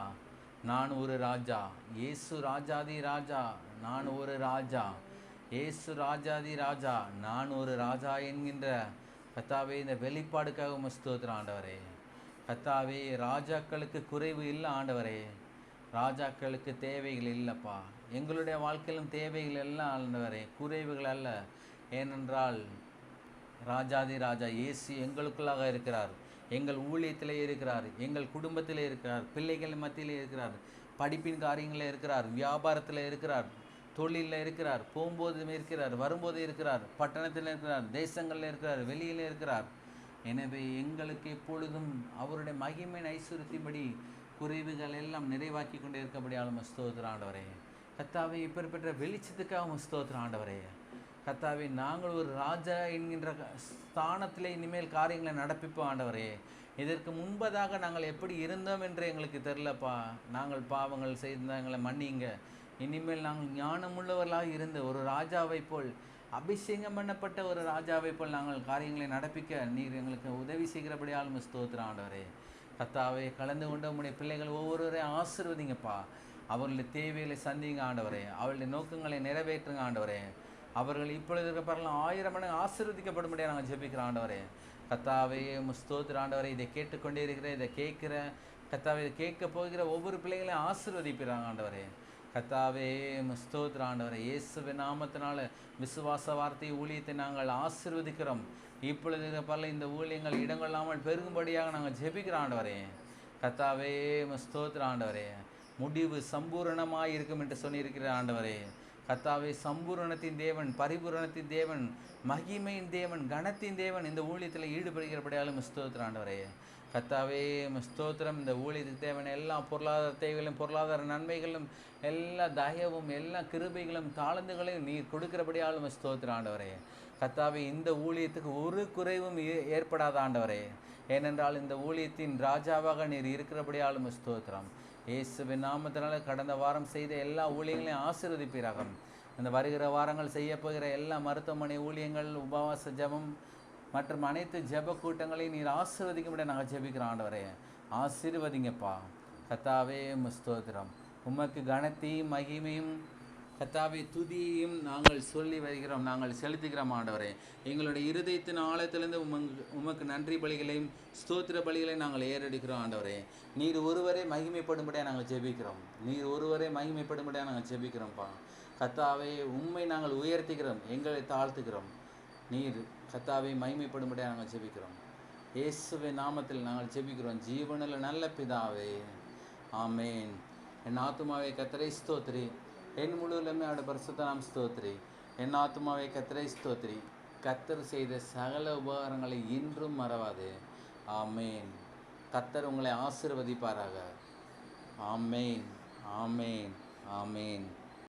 நான் ஒரு ராஜா. இயேசு ராஜாதி ராஜா, நான் ஒரு ராஜா. இயேசு ராஜாதி ராஜா, நான் ஒரு ராஜா என்கின்ற கர்த்தாவே இந்த வெளிப்பாடுக்காக ஸ்தோத்திரம் ஆண்டவரே. கர்த்தாவே, ராஜாக்களுக்கு குறைவு இல்லை ஆண்டவரே. ராஜாக்களுக்கு தேவைகள் இல்லைப்பா. எங்களுடைய வாழ்க்கையிலும் தேவைகள் எல்லாம் ஆண்டவரே, குறைவுகள் அல்ல. ஏனென்றால் ராஜாதி ராஜா இயேசு எங்களுக்குள்ளாக இருக்கிறார், எங்கள் ஊழியத்திலே இருக்கிறார், எங்கள் குடும்பத்திலே இருக்கிறார், பிள்ளைகள் மத்தியிலே இருக்கிறார், படிப்பின் காரியங்களில் இருக்கிறார், வியாபாரத்தில் இருக்கிறார், தொழிலில் இருக்கிறார், போகும்போதும் இருக்கிறார், வரும்போது இருக்கிறார், பட்டணத்தில் இருக்கிறார், தேசங்களில் இருக்கிறார், வெளியில் இருக்கிறார். எனவே எங்களுக்கு எப்பொழுதும் அவருடைய மகிமையின் ஐஸ்வர்யத்தின்படி குறைவுகள் எல்லாம் நிறைவாக்கி கொண்டே இருக்கபடியாலும் ஸ்தோத்திரம் ஆண்டவரே. கர்த்தாவே, இப்பேற்பட்ட வெளிச்சத்துக்காக ஸ்தோத்திரம் ஆண்டவரே. கர்த்தாவே, நாங்கள் ஒரு ராஜா என்கின்ற ஸ்தானத்தில் இனிமேல் காரியங்களை நடப்பிப்போம் ஆண்டவரே. இதற்கு முன்பதாக நாங்கள் எப்படி இருந்தோம் என்று எங்களுக்கு தெரிலப்பா. நாங்கள் பாவங்கள் செய்து எங்களை மன்னிங்க. இனிமேல் நாங்கள் ஞானமுள்ளவர்களாக இருந்து ஒரு ராஜாவை போல் அபிஷேகம் பண்ணப்பட்ட ஒரு ராஜாவை போல் நாங்கள் காரியங்களை நடப்பிக்க நீர் எங்களுக்கு உதவி செய்கிறபடியாலும் ஸ்தோத்திரம் ஆண்டவரே. கர்த்தாவே, கலந்து கொண்ட உம்முடைய பிள்ளைகள் ஒவ்வொருவரையும் ஆசீர்வதிங்கப்பா. அவர்களுடைய தேவைகளை சந்திங்க ஆண்டவரே. அவர்களுடைய நோக்கங்களை நிறைவேற்றுங்க ஆண்டவரே. அவர்கள் இப்பொழுது இருக்கப்பறலாம் 1000 மடங்கு ஆசீர்வதிக்கப்படும்படியாக நாங்கள் ஜெபிக்கிறோம் ஆண்டவரே. கர்த்தாவே, ஸ்தோத்திரம் ஆண்டவரே. இதை கேட்டுக்கொண்டே இருக்கிற, இதை கேட்கிற கர்த்தாவே, இதை கேட்க போகிற ஒவ்வொரு பிள்ளைகளையும் ஆசீர்வதிப்பிறாங்க ஆண்டவரே. கர்த்தாவே, ஸ்தோத்திரம் ஆண்டவரே. இயேசுவின் நாமத்தினால விசுவாச வார்த்தை ஊழியத்தை நாங்கள் ஆசீர்வதிக்கிறோம். இப்பொழுது இருக்கப்பறல இந்த ஊழியங்கள் இடங்கொள்ளாமல் பெருகும்படியாக நாங்கள் ஜெபிக்கிறோம் ஆண்டவரே. கர்த்தாவே, ஸ்தோத்திரம் ஆண்டவரே. முடிவு சம்பூரணமாய் இருக்கும் என்று சொல்லியிருக்கிற ஆண்டவரே. கர்த்தாவே, சம்பூரணத்தின் தேவன், பரிபூரணத்தின் தேவன், மகிமையின் தேவன், கனத்தின் தேவன் இந்த ஊழியத்தில் ஈடுபடுகிறபடியாலும் ஸ்தோத்திரம் ஆண்டவரே. கர்த்தாவே, ஸ்தோத்திரம். இந்த ஊழியத்துக்கு தேவையான எல்லா பொருளாதார தேவைகளும், பொருளாதார நன்மைகளும், எல்லா தயவும், எல்லா கிருபைகளும், தாளந்துகளையும் நீர் கொடுக்கிறபடியாலும் ஸ்தோத்திரம் ஆண்டவரே. கர்த்தாவே, இந்த ஊழியத்துக்கு ஒரு குறைவும் ஏற்படாத ஆண்டவரே. ஏனென்றால் இந்த ஊழியத்தின் ராஜாவாக நீர் இருக்கிறபடியாலும் ஸ்தோத்திரம். இயேசுவின் நாமத்தினால கடந்த வாரம் செய்த எல்லா ஊழியங்களையும் ஆசீர்வதிப்பீராக. இந்த வருகிற வாரங்கள் செய்ய போகிற எல்லா மருத்துவமனை ஊழியங்கள், உபவாச ஜெபம் மற்றும் அனைத்து ஜெப கூட்டங்களையும் நீர் ஆசீர்வதிக்கும்படி நாங்கள் ஜெபிக்கிறோம் ஆண்டவரே. ஆசீர்வதிங்கப்பா. கர்த்தாவே, ஸ்தோத்திரம். உமக்கு கனத்தையும் மகிமையும் கர்த்தாவே துதியையும் நாங்கள் சொல்லி வருகிறோம், நாங்கள் செலுத்துகிறோம் ஆண்டவரே. எங்களுடைய இருதயத்தின் ஆழத்திலிருந்து உமக்கு நன்றி பலிகளையும் ஸ்தோத்திர பலிகளையும் நாங்கள் ஏறெடுக்கிறோம் ஆண்டவரே. நீர் ஒருவரே மகிமைப்படும்படியாக நாங்கள் ஜெபிக்கிறோம். நீர் ஒருவரே மகிமைப்படும்படியாக நாங்கள் ஜெபிக்கிறோம்ப்பா. கர்த்தாவே, உம்மை நாங்கள் உயர்த்துகிறோம், எங்களை தாழ்த்துகிறோம். நீர் கர்த்தாவே மகிமைப்படும்படியாக நாங்கள் ஜெபிக்கிறோம். இயேசுவின் நாமத்தில் நாங்கள் ஜெபிக்கிறோம் ஜீவனில் நல்ல பிதாவே, ஆமேன். என் ஆத்துமாவே கர்த்தரை ஸ்தோத்திரி, என் முழுவதுமே அவருடைய பரிசுத்த நாமம் ஸ்தோத்திரி. என் ஆத்துமாவே கர்த்தரை ஸ்தோத்திரி, கர்த்தர் செய்த சகல உபகாரங்களை இன்றும் மறவாதே. ஆமேன். கர்த்தர் உங்களை ஆசீர்வதிப்பாராக. ஆமேன், ஆமேன், ஆமேன்.